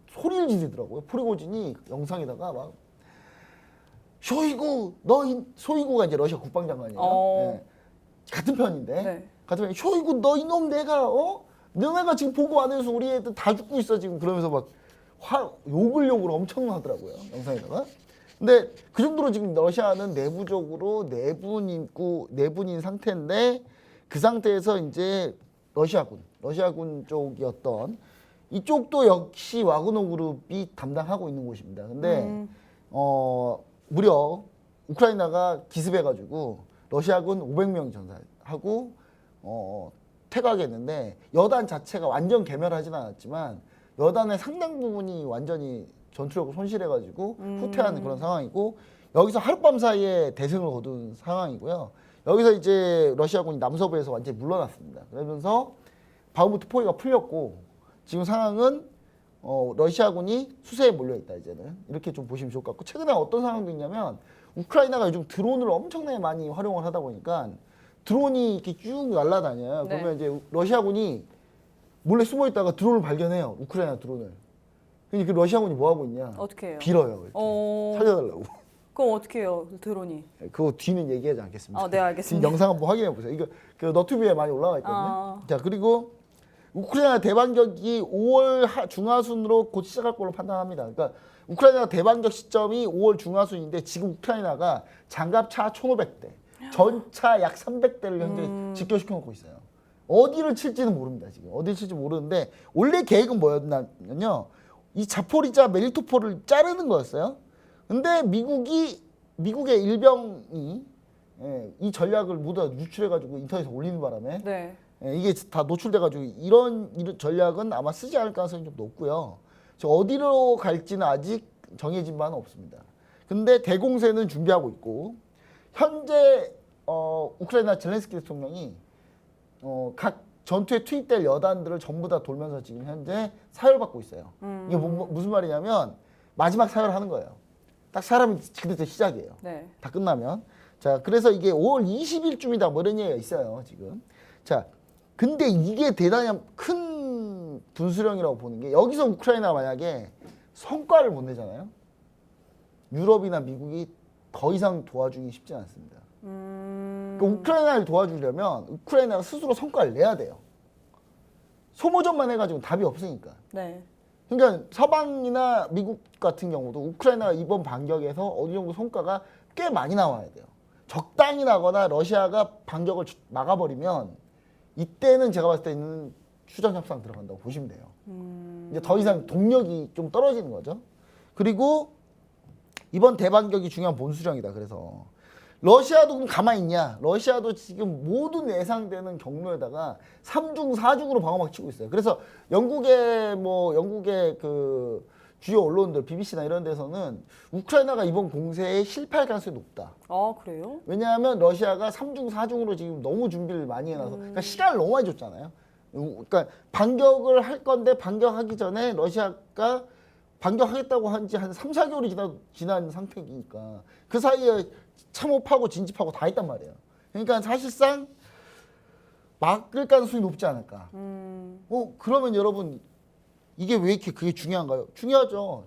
소리를 지르더라고요. 프리고진이 영상에다가 막 쇼이구 쇼이구가 이제 러시아 국방장관이에요. 네. 같은 편인데 네. 같은 편. 쇼이구 너 이놈 내가 너네가 지금 보고 안 해서 우리 애들 다 죽고 있어 지금 그러면서 막 욕을 엄청 하더라고요. 영상에다가. 근데 그 정도로 지금 러시아는 내부적으로 내분인 상태인데 그 상태에서 이제 러시아군 쪽이었던 이쪽도 역시 와그너 그룹이 담당하고 있는 곳입니다. 근데 무려 우크라이나가 기습해가지고 러시아군 500명 전사하고 퇴각했는데 여단 자체가 완전 괴멸하진 않았지만 여단의 상당 부분이 완전히 전투력을 손실해가지고 후퇴하는 그런 상황이고 여기서 하룻밤 사이에 대승을 거둔 상황이고요. 여기서 이제 러시아군이 남서부에서 완전히 물러났습니다. 그러면서 바흐무트 포위가 풀렸고 지금 상황은 러시아군이 수세에 몰려있다 이제는 이렇게 좀 보시면 좋을 것 같고 최근에 어떤 상황도 있냐면 우크라이나가 요즘 드론을 엄청나게 많이 활용을 하다 보니까 드론이 이렇게 쭉 날아다녀요. 네. 그러면 이제 러시아군이 몰래 숨어있다가 드론을 발견해요. 우크라이나 드론을. 그러니까 그 러시아군이 뭐 하고 있냐? 어떻게 해요? 빌어요. 이렇게. 살려달라고. 그럼 어떻게 해요? 드론이? 그거 뒤는 얘기하지 않겠습니다. 네, 알겠습니다. 뒤 영상 한번 확인해 보세요. 이거 그 너튜브에 많이 올라와 있거든요. 자 그리고 우크라이나 대반격이 5월 중하순으로 곧 시작할 걸로 판단합니다. 그러니까 우크라이나 대반격 시점이 5월 중하순인데 지금 우크라이나가 장갑차 1,500대, 전차 약 300대를 현재 집결시켜 놓고 있어요. 어디를 칠지는 모릅니다. 지금 어디를 칠지 모르는데 원래 계획은 뭐였냐면요. 이 자포리자 멜리토폴을 자르는 거였어요. 근데 미국의 일병이 이 전략을 모두 유출해가지고 인터넷에 올리는 바람에 네. 이게 다 노출돼가지고 이런 전략은 아마 쓰지 않을 가능성이 좀 높고요. 어디로 갈지는 아직 정해진 바는 없습니다. 근데 대공세는 준비하고 있고 현재 우크라이나 젤렌스키 대통령이 각 전투에 투입될 여단들을 전부 다 돌면서 지금 현재 사열받고 있어요. 이게 무슨 말이냐면 마지막 사열하는 거예요. 딱 사람이 그때부터 시작이에요. 네. 다 끝나면. 자, 그래서 이게 5월 20일쯤이다 뭐 이런 얘기가 있어요, 지금. 자, 근데 이게 대단히 큰 분수령이라고 보는 게 여기서 우크라이나가 만약에 성과를 못 내잖아요. 유럽이나 미국이 더 이상 도와주기 쉽지 않습니다. 그러니까 우크라이나를 도와주려면 우크라이나가 스스로 성과를 내야 돼요. 소모전만 해가지고 답이 없으니까. 네. 그러니까 서방이나 미국 같은 경우도 우크라이나가 이번 반격에서 어느 정도 성과가 꽤 많이 나와야 돼요. 적당히 나거나 러시아가 반격을 막아버리면 이때는 제가 봤을 때는 휴전 협상 들어간다고 보시면 돼요. 이제 더 이상 동력이 좀 떨어지는 거죠. 그리고 이번 대반격이 중요한 본수령이다. 그래서 러시아도 그럼 가만히 있냐? 러시아도 지금 모든 예상되는 경로에다가 3중, 4중으로 방어막 치고 있어요. 그래서 영국의 그 주요 언론들, BBC나 이런 데서는 우크라이나가 이번 공세에 실패할 가능성이 높다. 아, 그래요? 왜냐하면 러시아가 3중, 4중으로 지금 너무 준비를 많이 해놔서 그러니까 시간을 너무 많이 줬잖아요. 그러니까 반격을 할 건데 반격하기 전에 러시아가 반격하겠다고 한 지 한 3, 4개월이 지난 상태이니까 그 사이에 참호하고 진집하고 다 했단 말이에요. 그러니까 사실상 막을 가능성이 높지 않을까. 그러면 여러분 이게 왜 이렇게 그게 중요한가요? 중요하죠.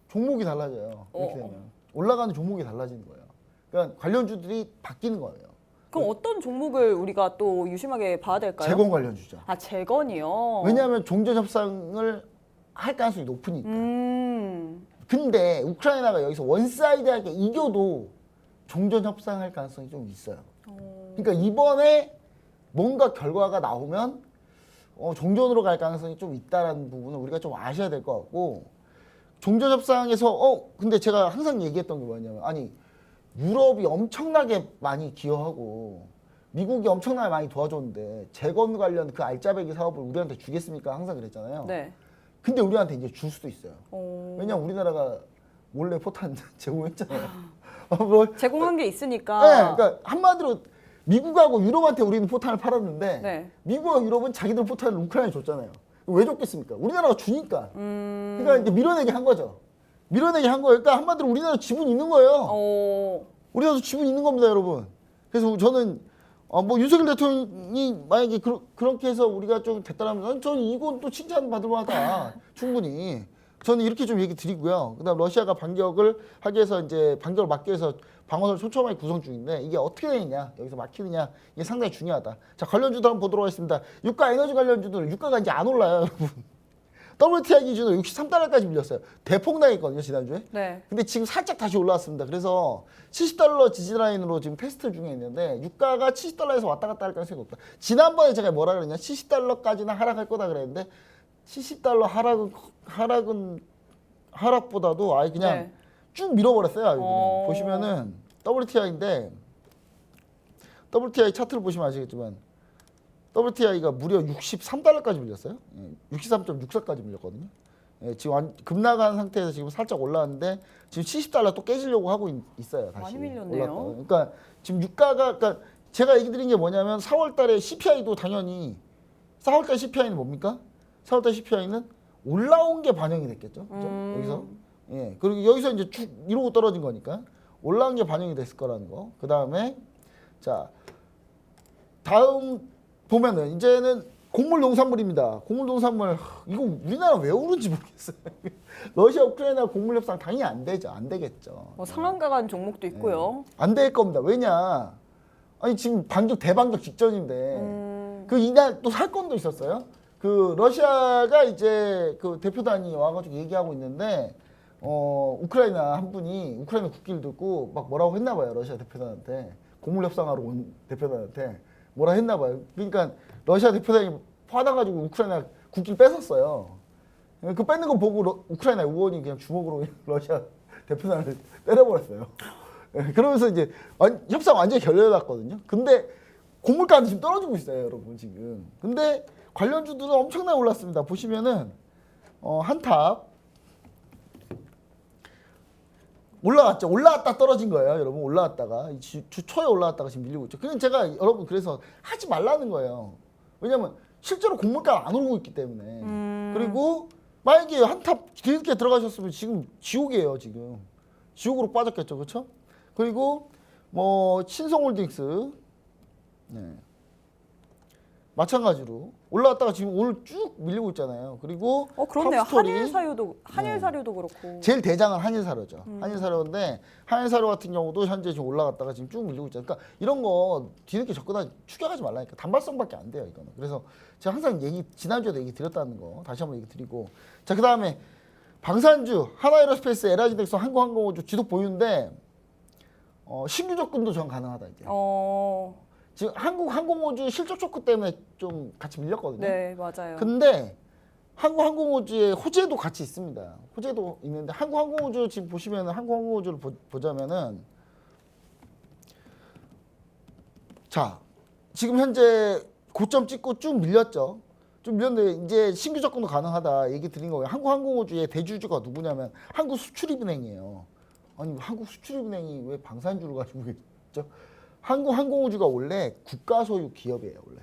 종목이 달라져요. 이렇게 되면. 올라가는 종목이 달라지는 거예요. 그러니까 관련주들이 바뀌는 거예요. 그럼 어떤 종목을 우리가 또 유심하게 봐야 될까요? 재건 관련주죠. 아, 재건이요? 왜냐하면 종전 협상을 할 가능성이 높으니까. 근데 우크라이나가 여기서 원사이드하게 이겨도 종전 협상할 가능성이 좀 있어요. 그러니까 이번에 뭔가 결과가 나오면 종전으로 갈 가능성이 좀 있다라는 부분을 우리가 좀 아셔야 될 것 같고 종전 협상에서 근데 제가 항상 얘기했던 게 뭐냐면 아니 유럽이 엄청나게 많이 기여하고 미국이 엄청나게 많이 도와줬는데 재건 관련 그 알짜배기 사업을 우리한테 주겠습니까? 항상 그랬잖아요. 네. 근데 우리한테 이제 줄 수도 있어요. 어, 왜냐면 우리나라가 몰래 포탄 제공했잖아요. 뭐, 제공한 게 있으니까. 네, 그러니까 한마디로 미국하고 유럽한테 우리는 포탄을 팔았는데 네. 미국하고 유럽은 자기들 포탄을 우크라이나에 줬잖아요. 왜 줬겠습니까? 우리나라가 주니까. 그러니까 이제 밀어내기 한 거죠. 밀어내기 한 거예요. 그러니까 한마디로 우리나라 지분이 있는 거예요. 우리나라도 지분이 있는 겁니다, 여러분. 그래서 저는 뭐 윤석열 대통령이 만약에 그렇게 해서 우리가 좀 됐다라면 저는 이건 또 칭찬받을 만하다. 충분히. 저는 이렇게 좀 얘기 드리고요. 그다음 러시아가 반격을 하기 위해서 이제 반격을 막기 위해서 방어선을 촘촘하게 구성 중인데 이게 어떻게 되느냐 여기서 막히느냐 이게 상당히 중요하다. 자 관련주도 한번 보도록 하겠습니다. 유가 에너지 관련주들 유가가 이제 안 올라요, 여러분. WTI 기준으로 63달러까지 밀렸어요. 대폭락했거든요 지난주에. 네. 근데 지금 살짝 다시 올라왔습니다. 그래서 70달러 지지라인으로 지금 테스트 중에 있는데 유가가 70달러에서 왔다 갔다 할 가능성이 높다. 지난번에 제가 뭐라 그랬냐 70달러까지는 하락할 거다 그랬는데 70달러 하락보다도 아예 그냥 네. 쭉 밀어버렸어요. 아예 그냥. 보시면은 WTI인데 WTI 차트를 보시면 아시겠지만 WTI가 무려 63달러까지 밀렸어요. 63.64까지 밀렸거든요. 예, 지금 급락한 상태에서 지금 살짝 올라왔는데 지금 70달러 또 깨지려고 하고 있어요. 다시 많이 밀렸네요. 올랐다가. 그러니까 지금 유가가 그러니까 제가 얘기 드린 게 뭐냐면 4월달에 CPI도 당연히 4월달 CPI는 뭡니까? 4월달 CPI는 올라온 게 반영이 됐겠죠. 그죠? 여기서 예 그리고 여기서 이제 쭉 이러고 떨어진 거니까 올라온 게 반영이 됐을 거라는 거. 그 다음에 자 다음 보면은 이제는 곡물 농산물입니다. 곡물 농산물 이거 우리나라 왜 오른지 모르겠어요. 러시아 우크라이나 곡물 협상 당연히 안 되죠. 안 되겠죠. 뭐 상한가 간 종목도 있고요. 안 될 겁니다. 왜냐? 아니 지금 대반격 직전인데 그 이날 또 사건도 있었어요. 그 러시아가 이제 그 대표단이 와가지고 얘기하고 있는데 우크라이나 한 분이 우크라이나 국기를 들고 막 뭐라고 했나 봐요. 러시아 대표단한테 곡물 협상하러 온 대표단한테 뭐라 했나 봐요. 그러니까 러시아 대표단이 화나가지고 우크라이나 국기를 뺏었어요. 그 뺏는 거 보고 우크라이나 의원이 그냥 주먹으로 러시아 대표단을 때려버렸어요. 그러면서 이제 협상 완전히 결렬났거든요. 근데 곡물가는 지금 떨어지고 있어요, 여러분 지금. 근데 관련주들은 엄청나게 올랐습니다. 보시면은 한탑 올라왔죠. 올라왔다 떨어진 거예요, 여러분. 올라왔다가 주 초에 올라왔다가 지금 밀리고 있죠. 그냥 제가 여러분 그래서 하지 말라는 거예요. 왜냐면 실제로 곡물가가 안 오르고 있기 때문에. 그리고 만약에 한탑 뒤늦게 들어가셨으면 지금 지옥이에요, 지금. 지옥으로 빠졌겠죠, 그렇죠? 그리고 뭐 신성홀딩스, 네. 마찬가지로 올라왔다가 지금 오늘 쭉 밀리고 있잖아요. 그리고 그렇네요. 팝스토리. 한일사료도 그렇고. 제일 대장은 한일사료죠. 한일사료인데 한일사료 같은 경우도 현재 지금 올라갔다가 지금 쭉 밀리고 있잖아요. 그러니까 이런 거 뒤늦게 접근하지 추격하지 말라니까. 단발성밖에 안 돼요, 이거는. 그래서 제가 항상 지난주에도 얘기 드렸다는 거 다시 한번 얘기 드리고. 자, 그다음에 방산주, 하나에로스페이스, LIG넥스, 한국항공우주 지속 보유인데 신규 접근도 전 가능하다 이제. 지금 한국항공우주 실적 쇼크 때문에 좀 같이 밀렸거든요. 네, 맞아요. 근데 한국항공우주의 호재도 같이 있습니다. 호재도 있는데 한국항공우주 지금 보시면 한국항공우주를 보자면은 자 지금 현재 고점 찍고 쭉 밀렸죠. 좀 밀렸는데 이제 신규 접근도 가능하다 얘기 드린 거예요. 한국항공우주의 대주주가 누구냐면 한국수출입은행이에요. 아니 한국수출입은행이 왜 방산주를 가지고 있죠? 한국항공우주가 원래 국가 소유 기업이에요. 원래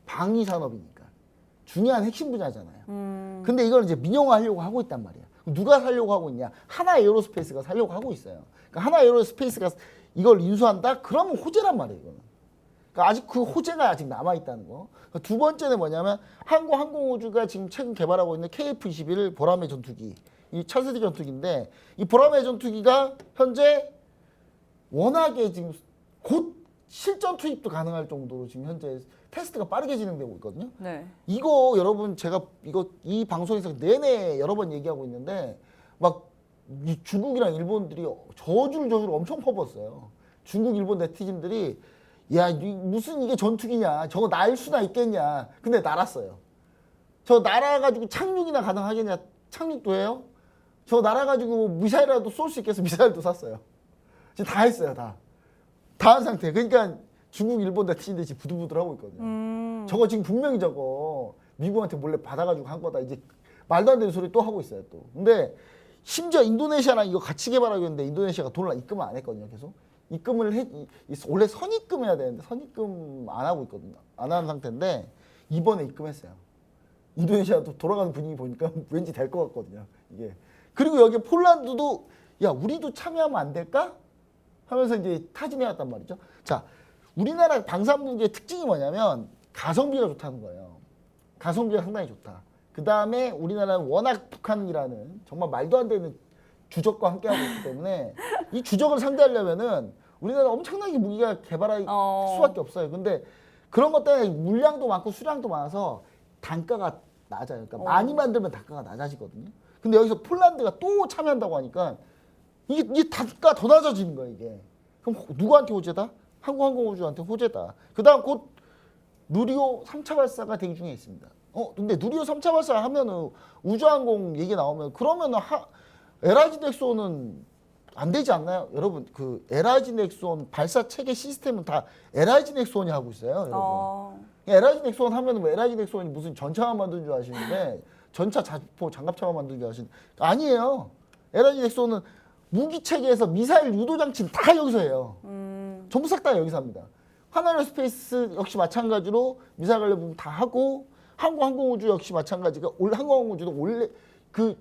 방위 산업이니까 중요한 핵심 분야잖아요. 근데 이걸 이제 민영화하려고 하고 있단 말이야. 누가 살려고 하고 있냐? 하나에어로스페이스가 살려고 하고 있어요. 그러니까 하나에어로스페이스가 이걸 인수한다? 그러면 호재란 말이에요. 이거는. 그러니까 아직 그 호재가 아직 남아 있다는 거. 두 번째는 뭐냐면 한국항공우주가 지금 최근 개발하고 있는 KF-21 보라매 전투기, 이 차세대 전투기인데 이 보라매 전투기가 현재 워낙에 지금 곧 실전 투입도 가능할 정도로 지금 현재 테스트가 빠르게 진행되고 있거든요. 네. 이거 여러분 제가 이 방송에서 내내 여러 번 얘기하고 있는데 막 이 중국이랑 일본들이 저주를 엄청 퍼붓었어요. 중국, 일본 네티즌들이 야 무슨 이게 전투기냐, 저거 날 수나 있겠냐. 근데 날았어요. 저 날아가지고 착륙이나 가능하겠냐? 착륙도 해요? 저 날아가지고 미사일이라도 쏠 수 있겠어? 미사일도 샀어요. 지금 다 했어요, 다 한 상태. 그러니까 중국, 일본 다 티인데 지금 부들부들 하고 있거든요. 저거 지금 분명히 저거 미국한테 몰래 받아가지고 한 거다. 이제 말도 안 되는 소리 또 하고 있어요, 또. 근데 심지어 인도네시아랑 이거 같이 개발하기로 했는데 인도네시아가 돈을 입금을 안 했거든요, 계속. 입금을 원래 선입금해야 되는데 선입금 안 하고 있거든요. 안 하는 상태인데 이번에 입금했어요. 인도네시아도 돌아가는 분위기 보니까 왠지 될 것 같거든요, 이게. 그리고 여기 폴란드도 야, 우리도 참여하면 안 될까? 하면서 이제 타진해 왔단 말이죠. 자, 우리나라 방산무기의 특징이 뭐냐면 가성비가 좋다는 거예요. 가성비가 상당히 좋다. 그 다음에 우리나라는 워낙 북한이라는 정말 말도 안 되는 주적과 함께하고 있기 때문에 이 주적을 상대하려면은 우리나라 엄청나게 무기가 개발할 수밖에 없어요. 근데 그런 것 때문에 물량도 많고 수량도 많아서 단가가 낮아요. 그러니까 많이 만들면 단가가 낮아지거든요. 근데 여기서 폴란드가 또 참여한다고 하니까 이게 단가 더 낮아지는 거예요, 이게. 그럼 누구한테 호재다? 한국항공우주한테 호재다. 그 다음 곧 누리호 3차 발사가 대기 중에 있습니다. 근데 누리호 3차 발사 하면은 우주항공 얘기 나오면 그러면은 LIG 넥소는 안 되지 않나요? 여러분, 그 LIG 넥소 발사 체계 시스템은 다 LIG 넥소이 하고 있어요, 여러분. LIG 넥소 하면은 뭐 LIG 넥소이 무슨 전차만 만든 줄 아시는데 전차 자포 장갑차만 만든 줄 아시는 아니에요. LIG 넥소는 무기 체계에서 미사일 유도 장치는 다 여기서 해요. 전부 싹 다 여기서 합니다. 하나에어스페이스 역시 마찬가지로 미사일 관련 부분 다 하고 한국항공우주 역시 마찬가지가 한국항공우주도 원래 그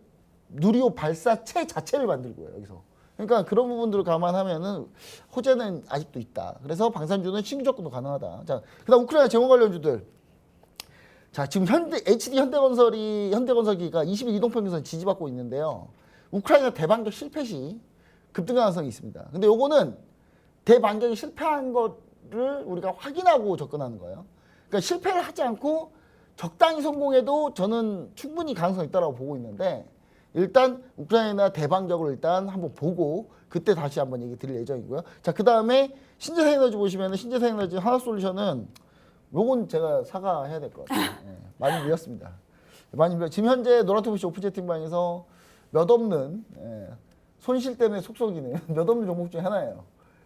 누리호 발사체 자체를 만들고요, 여기서. 그러니까 그런 부분들을 감안하면은 호재는 아직도 있다. 그래서 방산주는 신규 접근도 가능하다. 자, 그다음 우크라이나 재원 관련주들. 자, 지금 HD 현대건설기가 20일 이동평균선 지지받고 있는데요. 우크라이나 대반격 실패 시 급등 가능성이 있습니다. 근데 요거는 대반격이 실패한 거를 우리가 확인하고 접근하는 거예요. 그러니까 실패를 하지 않고 적당히 성공해도 저는 충분히 가능성이 있다고 보고 있는데 일단 우크라이나 대반격을 일단 한번 보고 그때 다시 한번 얘기 드릴 예정이고요. 자, 그 다음에 신재생에너지 보시면 신재생에너지 하나솔루션은 요건 제가 사과해야 될 것 같아요. 많이 밀렸습니다. 지금 현재 노란토비시 오픈 채팅방에서 몇 없는 손실 때문에 속속이는 몇 없는 종목 중에 하나예요.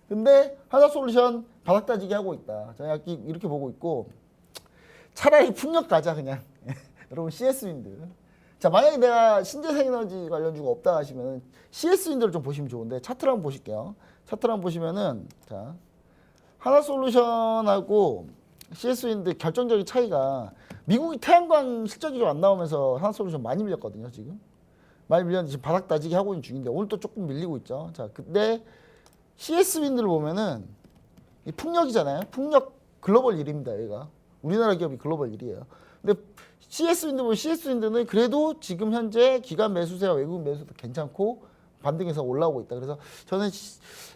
근데 하나솔루션 바닥 따지게 하고 있다. 저는 이렇게 보고 있고 차라리 풍력 가자 그냥. 여러분 CS윈드. 자, 만약에 내가 신재생에너지 관련주가 없다 하시면 CS윈드를 좀 보시면 좋은데 차트를 한번 보실게요. 차트를 한번 보시면은 자, 하나솔루션하고 CS윈드 결정적인 차이가 미국이 태양광 실적이 좀 안 나오면서 하나솔루션 많이 밀렸거든요, 지금. 많이 밀렸는데 지금 바닥 따지기 하고 있는 중인데 오늘 또 조금 밀리고 있죠. 자, 근데 CS윈드를 보면은 이 풍력이잖아요. 풍력 글로벌 1위입니다, 얘가. 우리나라 기업이 글로벌 1위예요. 근데 CS윈드 보면 CS윈드는 그래도 지금 현재 기관 매수세와 외국 매수도 괜찮고 반등해서 올라오고 있다. 그래서 저는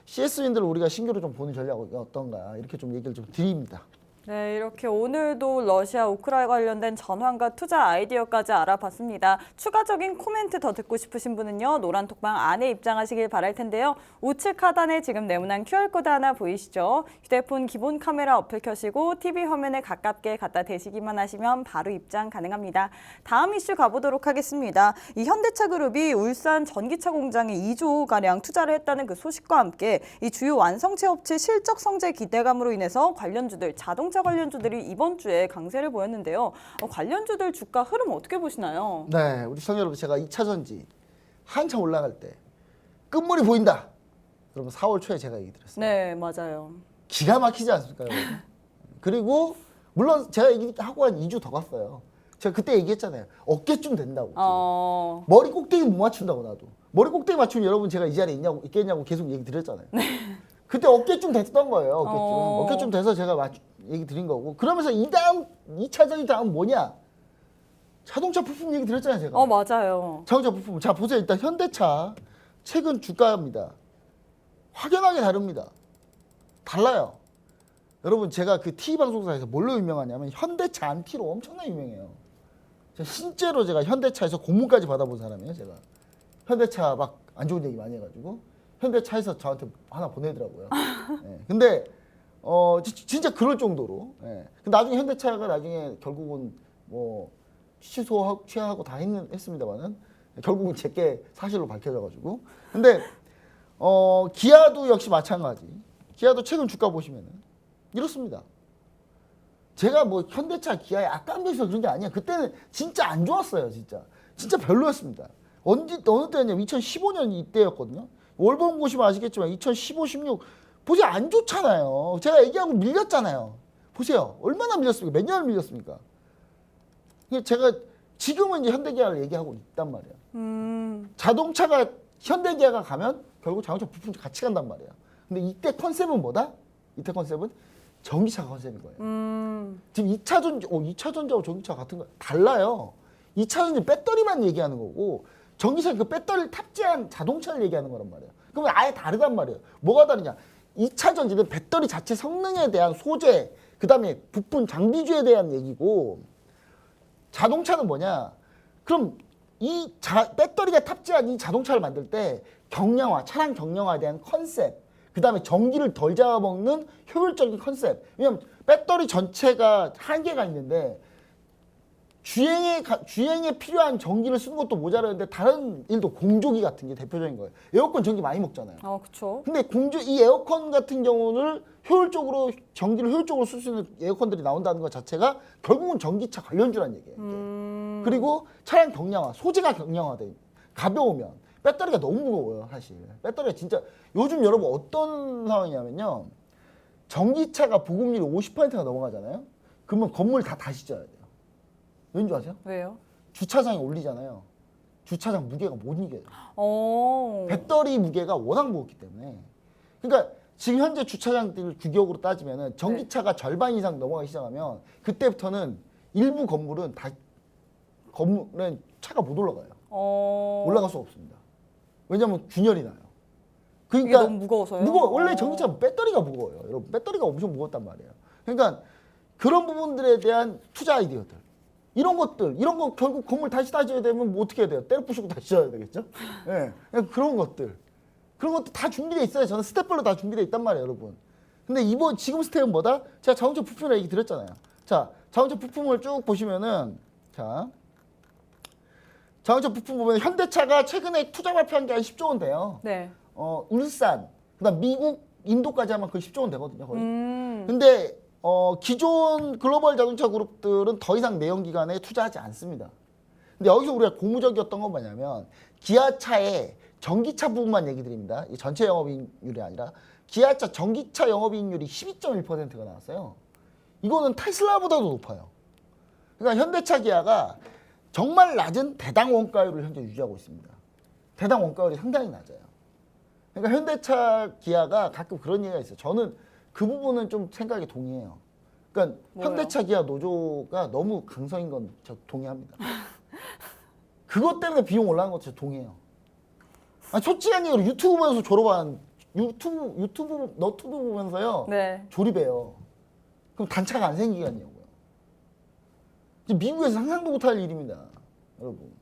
CS윈드를 우리가 신규로 좀 보는 전략이 어떤가 이렇게 좀 얘기를 좀 드립니다. 네, 이렇게 오늘도 러시아 우크라이나 관련된 전환과 투자 아이디어까지 알아봤습니다. 추가적인 코멘트 더 듣고 싶으신 분은요, 노란 톡방 안에 입장하시길 바랄 텐데요. 우측 하단에 지금 네모난 QR코드 하나 보이시죠? 휴대폰 기본 카메라 어플 켜시고 TV 화면에 가깝게 갖다 대시기만 하시면 바로 입장 가능합니다. 다음 이슈 가보도록 하겠습니다. 이 현대차 그룹이 울산 전기차 공장에 2조가량 투자를 했다는 그 소식과 함께 이 주요 완성체 업체 실적 성재 기대감으로 인해서 관련주들, 자동차 관련주들이 이번 주에 강세를 보였는데요. 관련주들 주가 흐름 어떻게 보시나요? 네, 우리 시청자 여러분, 제가 2차 전지 한참 올라갈 때 끝물이 보인다. 여러분 4월 초에 제가 얘기 드렸어요. 네, 맞아요. 기가 막히지 않습니까, 여러분? 그리고 물론 제가 얘기하고 한 2주 더 갔어요. 제가 그때 얘기했잖아요. 어깨쯤 된다고. 머리 꼭대기 못 맞춘다고 나도. 머리 꼭대기 맞추면 여러분 제가 이 자리에 있겠냐고 계속 얘기 드렸잖아요. 그때 어깨쯤 됐던 거예요. 어깨쯤 돼서 제가 얘기 드린 거고. 그러면서 이 다음 2차전이 다음 뭐냐? 자동차 부품 얘기 드렸잖아요, 제가. 맞아요. 자동차 부품. 자, 보세요. 일단 현대차 최근 주가입니다. 확연하게 다릅니다. 달라요. 여러분, 제가 그 TV 방송사에서 뭘로 유명하냐면 현대차 안티로 엄청나게 유명해요. 실제로 제가 현대차에서 공문까지 받아본 사람이에요, 제가. 현대차 막 안 좋은 얘기 많이 해가지고 현대차에서 저한테 하나 보내더라고요. 근데 진짜 그럴 정도로. 나중에 현대차가 나중에 결국은 뭐 취하고 다 했습니다만은 결국은 제게 사실로 밝혀져가지고. 근데 기아도 역시 마찬가지. 기아도 최근 주가 보시면은 이렇습니다. 제가 뭐 현대차, 기아에 악감정해서 그런 게 아니야. 그때는 진짜 안 좋았어요, 진짜. 진짜 별로였습니다. 어느 때였냐면 2015년 이때였거든요. 월봉 보시면 아시겠지만 2015, 16 보세요, 안 좋잖아요. 제가 얘기하고 밀렸잖아요. 보세요, 얼마나 밀렸습니까? 몇 년을 밀렸습니까? 제가 지금은 이제 현대기아를 얘기하고 있단 말이에요. 자동차가 현대기아가 가면 결국 자동차 부품 같이 간단 말이에요. 근데 이때 컨셉은 뭐다? 이때 컨셉은 전기차 컨셉인 거예요. 지금 2차 전지하고 전기차 같은 거 달라요. 2차 전지 배터리만 얘기하는 거고 전기차 그 배터리를 탑재한 자동차를 얘기하는 거란 말이에요. 그러면 아예 다르단 말이에요. 뭐가 다르냐? 2차 전지는 배터리 자체 성능에 대한 소재, 그 다음에 부품 장비주에 대한 얘기고 자동차는 뭐냐? 그럼 이 배터리가 탑재한 이 자동차를 만들 때 경량화, 차량 경량화에 대한 컨셉, 그 다음에 전기를 덜 잡아먹는 효율적인 컨셉. 왜냐면 배터리 전체가 한계가 있는데 주행에 필요한 전기를 쓰는 것도 모자라는데 다른 일도 공조기 같은 게 대표적인 거예요. 에어컨 전기 많이 먹잖아요. 그렇죠. 근데 이 에어컨 같은 경우는 전기를 효율적으로 쓸 수 있는 에어컨들이 나온다는 것 자체가 결국은 전기차 관련주라는 얘기예요. 그리고 차량 경량화, 소재가 경량화돼. 가벼우면 배터리가 너무 무거워요, 사실. 배터리가 진짜 요즘 여러분 어떤 상황이냐면요. 전기차가 보급률이 50%가 넘어가잖아요. 그러면 건물 다시 지어야 돼요. 왠지 아세요? 왜요? 주차장에 올리잖아요. 주차장 무게가 못 이겨요. 오. 배터리 무게가 워낙 무겁기 때문에. 그러니까 지금 현재 주차장들 규격으로 따지면은 전기차가 절반 이상 넘어가기 시작하면 그때부터는 일부 건물은 차가 못 올라가요. 올라갈 수 없습니다. 왜냐하면 균열이 나요. 이게 그러니까 너무 무거워서요? 원래 전기차 배터리가 무거워요. 여러분 배터리가 엄청 무겁단 말이에요. 그러니까 그런 부분들에 대한 투자 아이디어들. 이런 거 결국 건물 다시 따져야 되면 뭐 어떻게 해야 돼요? 때려 부수고 다시 져야 되겠죠? 예. 네. 그런 것들 다 준비되어 있어요. 저는 스텝별로 다 준비되어 있단 말이에요, 여러분. 근데 지금 스텝은 뭐다? 제가 자동차 부품이라 얘기 드렸잖아요. 자, 자동차 부품을 쭉 보시면은, 자동차 부품 보면 현대차가 최근에 투자 발표한 게 한 10조 원 돼요. 네. 울산, 그다음 미국, 인도까지 하면 거의 10조 원 되거든요, 거의. 근데 기존 글로벌 자동차 그룹들은 더 이상 내연기관에 투자하지 않습니다. 근데 여기서 우리가 고무적이었던 건 뭐냐면 기아차의 전기차 부분만 얘기 드립니다. 이 전체 영업이익률이 아니라 기아차 전기차 영업이익률이 12.1%가 나왔어요. 이거는 테슬라보다도 높아요. 그러니까 현대차 기아가 정말 낮은 대당 원가율을 현재 유지하고 있습니다. 대당 원가율이 상당히 낮아요. 그러니까 현대차 기아가 가끔 그런 얘기가 있어요. 저는 그 부분은 좀 생각에 동의해요. 그러니까 뭐요? 현대차 기아 노조가 너무 강성인 건 저 동의합니다. 그것 때문에 비용 올라가는 것도 저 동의해요. 솔직한 얘기로 유튜브 보면서 졸업한 유튜브 너튜브 보면서요. 네. 조립해요. 그럼 단차가 안 생기겠냐고요. 미국에서 상상도 못할 일입니다, 여러분.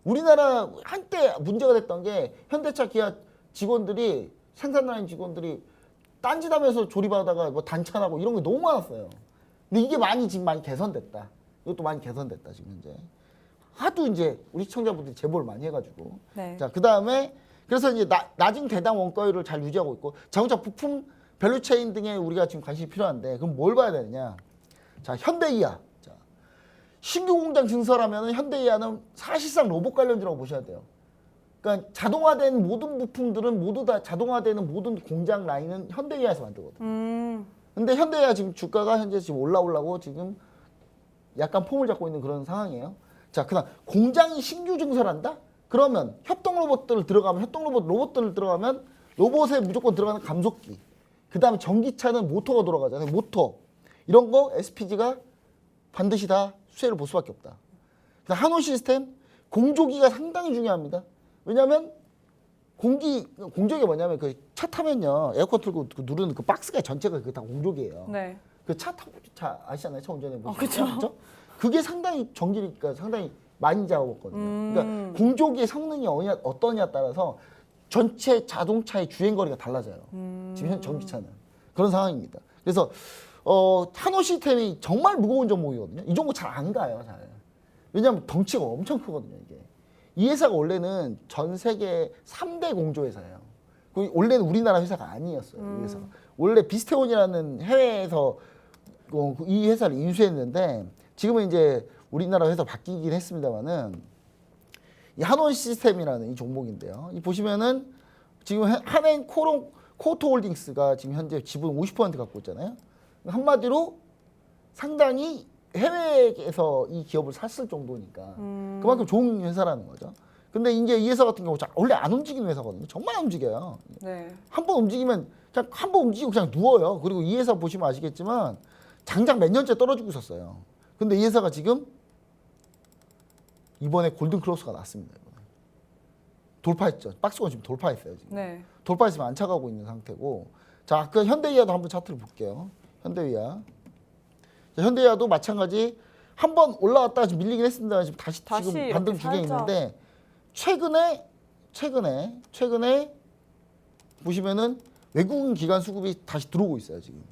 우리나라 한때 문제가 됐던 게 현대차 기아 직원들이 생산라인 직원들이 딴짓하면서 조립하다가 뭐 단차나고 이런 게 너무 많았어요. 근데 이게 지금 많이 개선됐다. 이것도 많이 개선됐다 지금 현재. 하도 이제 우리 시청자분들이 제보를 많이 해가지고. 네. 자, 그 다음에 그래서 이제 낮은 대당 원가율을 잘 유지하고 있고 자동차 부품 밸류체인 등에 우리가 지금 관심이 필요한데 그럼 뭘 봐야 되느냐? 자, 현대기아. 자, 신규 공장 증설하면은 현대기아는 사실상 로봇 관련주라고 보셔야 돼요. 그러니까 자동화된 모든 부품들은 모두 다 자동화되는 모든 공장 라인은 현대기아에서 만들거든요. 근데 현대기아 지금 주가가 현재 지금 올라오려고 지금 약간 폼을 잡고 있는 그런 상황이에요. 자, 그다음 공장이 신규 증설한다? 그러면 로봇들을 들어가면 로봇에 무조건 들어가는 감속기. 그다음에 전기차는 모터가 돌아가잖아요. 모터. 이런 거 SPG가 반드시 다 수혜를 볼 수밖에 없다. 그다음 한올 시스템 공조기가 상당히 중요합니다. 왜냐하면 공조기가 뭐냐면 그 차 타면요 에어컨 틀고 그 누르는 그 박스가 전체가 그게 다 공조기예요. 네. 그 차 아시잖아요, 차 운전해 보시면. 그렇죠. 그게 상당히 전기니까 상당히 많이 작업거든요. 그러니까 공조기의 성능이 어떠냐에 따라서 전체 자동차의 주행거리가 달라져요. 지금 현 전기차는 그런 상황입니다. 그래서 한올 시스템이 정말 무거운 종목이거든요. 이 종목 잘 안 가요, 잘. 왜냐하면 덩치가 엄청 크거든요, 이게. 이 회사가 원래는 전 세계 3대 공조 회사예요. 원래는 우리나라 회사가 아니었어요. 이 회사가. 원래 비스테온이라는 해외에서 이 회사를 인수했는데 지금은 이제 우리나라 회사 바뀌긴 했습니다만은 이 한원 시스템이라는 이 종목인데요. 이 보시면은 지금 한엔 코토홀딩스가 지금 현재 지분 50% 갖고 있잖아요. 한마디로 상당히 해외에서 이 기업을 샀을 정도니까 그만큼 좋은 회사라는 거죠. 근데 이제 이 회사 같은 경우 원래 안 움직이는 회사거든요. 정말 안 움직여요. 네. 한 번 움직이면 그냥 한 번 움직이고 그냥 누워요. 그리고 이 회사 보시면 아시겠지만 장장 몇 년째 떨어지고 있었어요. 근데 이 회사가 지금 이번에 골든 크로스가 났습니다. 이번에. 돌파했죠. 박스권 지금 돌파했어요. 지금. 네. 돌파했으면 안 차가고 있는 상태고. 자, 그 현대위아도 한번 차트를 볼게요. 현대위아. 자, 현대위아도 마찬가지 한 번 올라왔다가 지금 밀리긴 했습니다. 지금 다시 지금 반등 이렇게 중에 살짝. 있는데 최근에 보시면은 외국인 기관 수급이 다시 들어오고 있어요. 지금.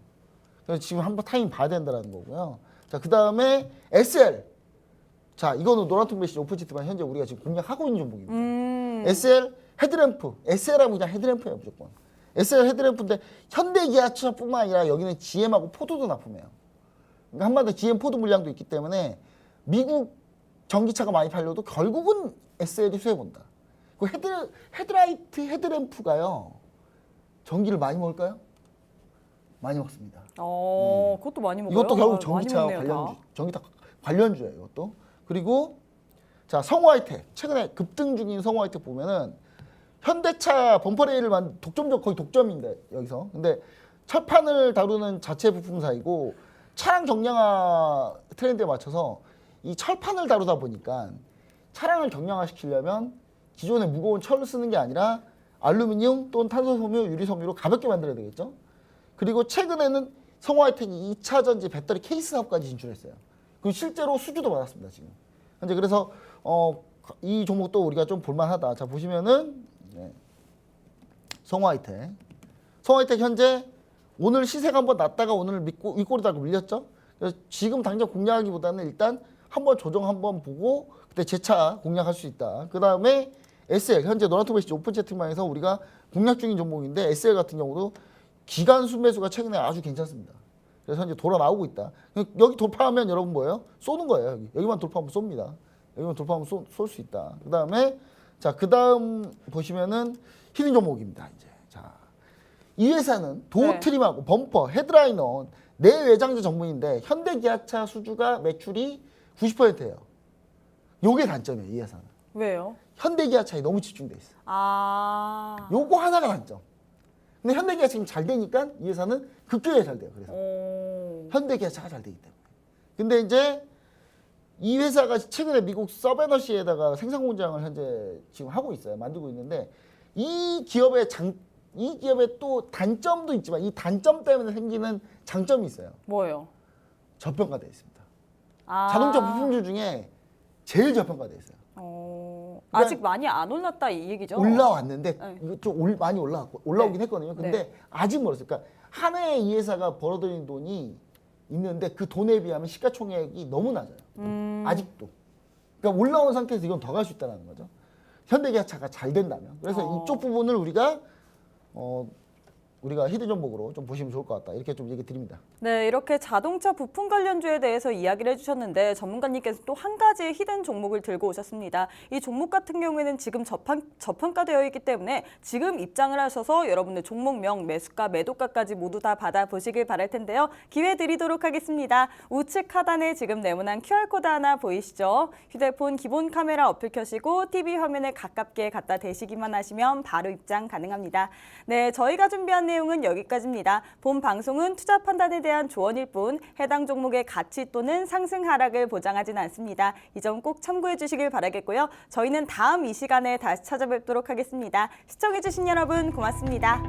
그래서 지금 한번 타이밍 봐야 된다는 거고요. 자, 그 다음에 SL. 자, 이거는 노란통 메시지 오퍼치트만 현재 우리가 지금 공략하고 있는 종목입니다. SL 헤드램프. SL하면 그냥 헤드램프예요, 무조건. SL 헤드램프인데 현대기아차뿐만 아니라 여기는 GM하고 포드도 납품해요. 그러니까 한마디로 GM 포드 물량도 있기 때문에 미국 전기차가 많이 팔려도 결국은 SL이 수혜본다. 그 헤드라이트 헤드램프가요. 전기를 많이 먹을까요? 많이 먹습니다. 그것도 많이 먹어요. 이것도 결국 많이 전기차 먹네요, 다. 관련주, 전기차 관련주예요. 이것도. 그리고 자, 성호하이텍 최근에 급등 중인 성호하이텍 보면은 현대차 범퍼레일을 거의 독점인데 여기서. 근데 철판을 다루는 자체 부품사이고 차량 경량화 트렌드에 맞춰서 이 철판을 다루다 보니까 차량을 경량화시키려면 기존의 무거운 철을 쓰는 게 아니라 알루미늄 또는 탄소섬유, 유리섬유로 가볍게 만들어야 되겠죠. 그리고 최근에는 성호하이텍이 2차 전지 배터리 케이스 사업까지 진출했어요. 그리고 실제로 수주도 받았습니다. 지금 현재. 그래서 이 종목도 우리가 좀 볼만하다. 자, 보시면은 성호하이텍 현재 오늘 시세가 한번 났다가 오늘 윗꼬리 달고 밀렸죠. 그래서 지금 당장 공략하기보다는 일단 한번 조정 한번 보고 그때 재차 공략할 수 있다. 그 다음에 SL 현재 노란토베시지 오픈 채팅방에서 우리가 공략 중인 종목인데 SL 같은 경우도 기간 순매수가 최근에 아주 괜찮습니다. 그래서 현재 돌아 나오고 있다. 여기 돌파하면 여러분 뭐예요? 쏘는 거예요. 여기만 돌파하면 쏩니다. 여기만 돌파하면 쏠 수 있다. 그 다음에 자, 그 다음 보시면은 히든 종목입니다. 이제 자, 이 회사는 도어 네. 트림하고 범퍼, 헤드라이너 내외장재 전문인데 현대기아차 수주가 매출이 90%예요. 요게 단점이에요. 이 회사는. 왜요? 현대기아차에 너무 집중돼 있어. 요거 하나가 단점. 근데 현대기아차 지금 잘 되니까 이 회사는 급격하게 잘 돼요. 그래서 현대기아차가 잘 되기 때문에. 근데 이제 이 회사가 최근에 미국 서베너시에다가 생산 공장을 현재 지금 하고 있어요. 만들고 있는데 이 기업의 또 단점도 있지만 이 단점 때문에 생기는 장점이 있어요. 뭐예요? 저평가되어 있습니다. 자동차 부품주 중에 제일 저평가되어 있어요. 아직 많이 안 올랐다 이 얘기죠? 올라왔는데 네. 이거 좀 많이 올라오긴 네. 했거든요. 근데 네. 아직 멀었어요. 그러니까 한 해에 이 회사가 벌어들인 돈이 있는데 그 돈에 비하면 시가총액이 너무 낮아요. 아직도. 그러니까 올라온 상태에서 이건 더 갈 수 있다는 거죠. 현대기아차가 잘 된다면. 그래서 이쪽 부분을 우리가 히든 종목으로 좀 보시면 좋을 것 같다. 이렇게 좀 얘기 드립니다. 네, 이렇게 자동차 부품 관련주에 대해서 이야기를 해주셨는데 전문가님께서 또 한 가지 히든 종목을 들고 오셨습니다. 이 종목 같은 경우에는 지금 저평가되어 있기 때문에 지금 입장을 하셔서 여러분들 종목명, 매수가, 매도가까지 모두 다 받아보시길 바랄 텐데요. 기회 드리도록 하겠습니다. 우측 하단에 지금 네모난 QR코드 하나 보이시죠? 휴대폰 기본 카메라 어플 켜시고 TV 화면에 가깝게 갖다 대시기만 하시면 바로 입장 가능합니다. 네, 저희가 준비한 내용은 여기까지입니다. 본 방송은 투자 판단에 대한 조언일 뿐 해당 종목의 가치 또는 상승 하락을 보장하지는 않습니다. 이 점 꼭 참고해 주시길 바라겠고요. 저희는 다음 이 시간에 다시 찾아뵙도록 하겠습니다. 시청해 주신 여러분 고맙습니다.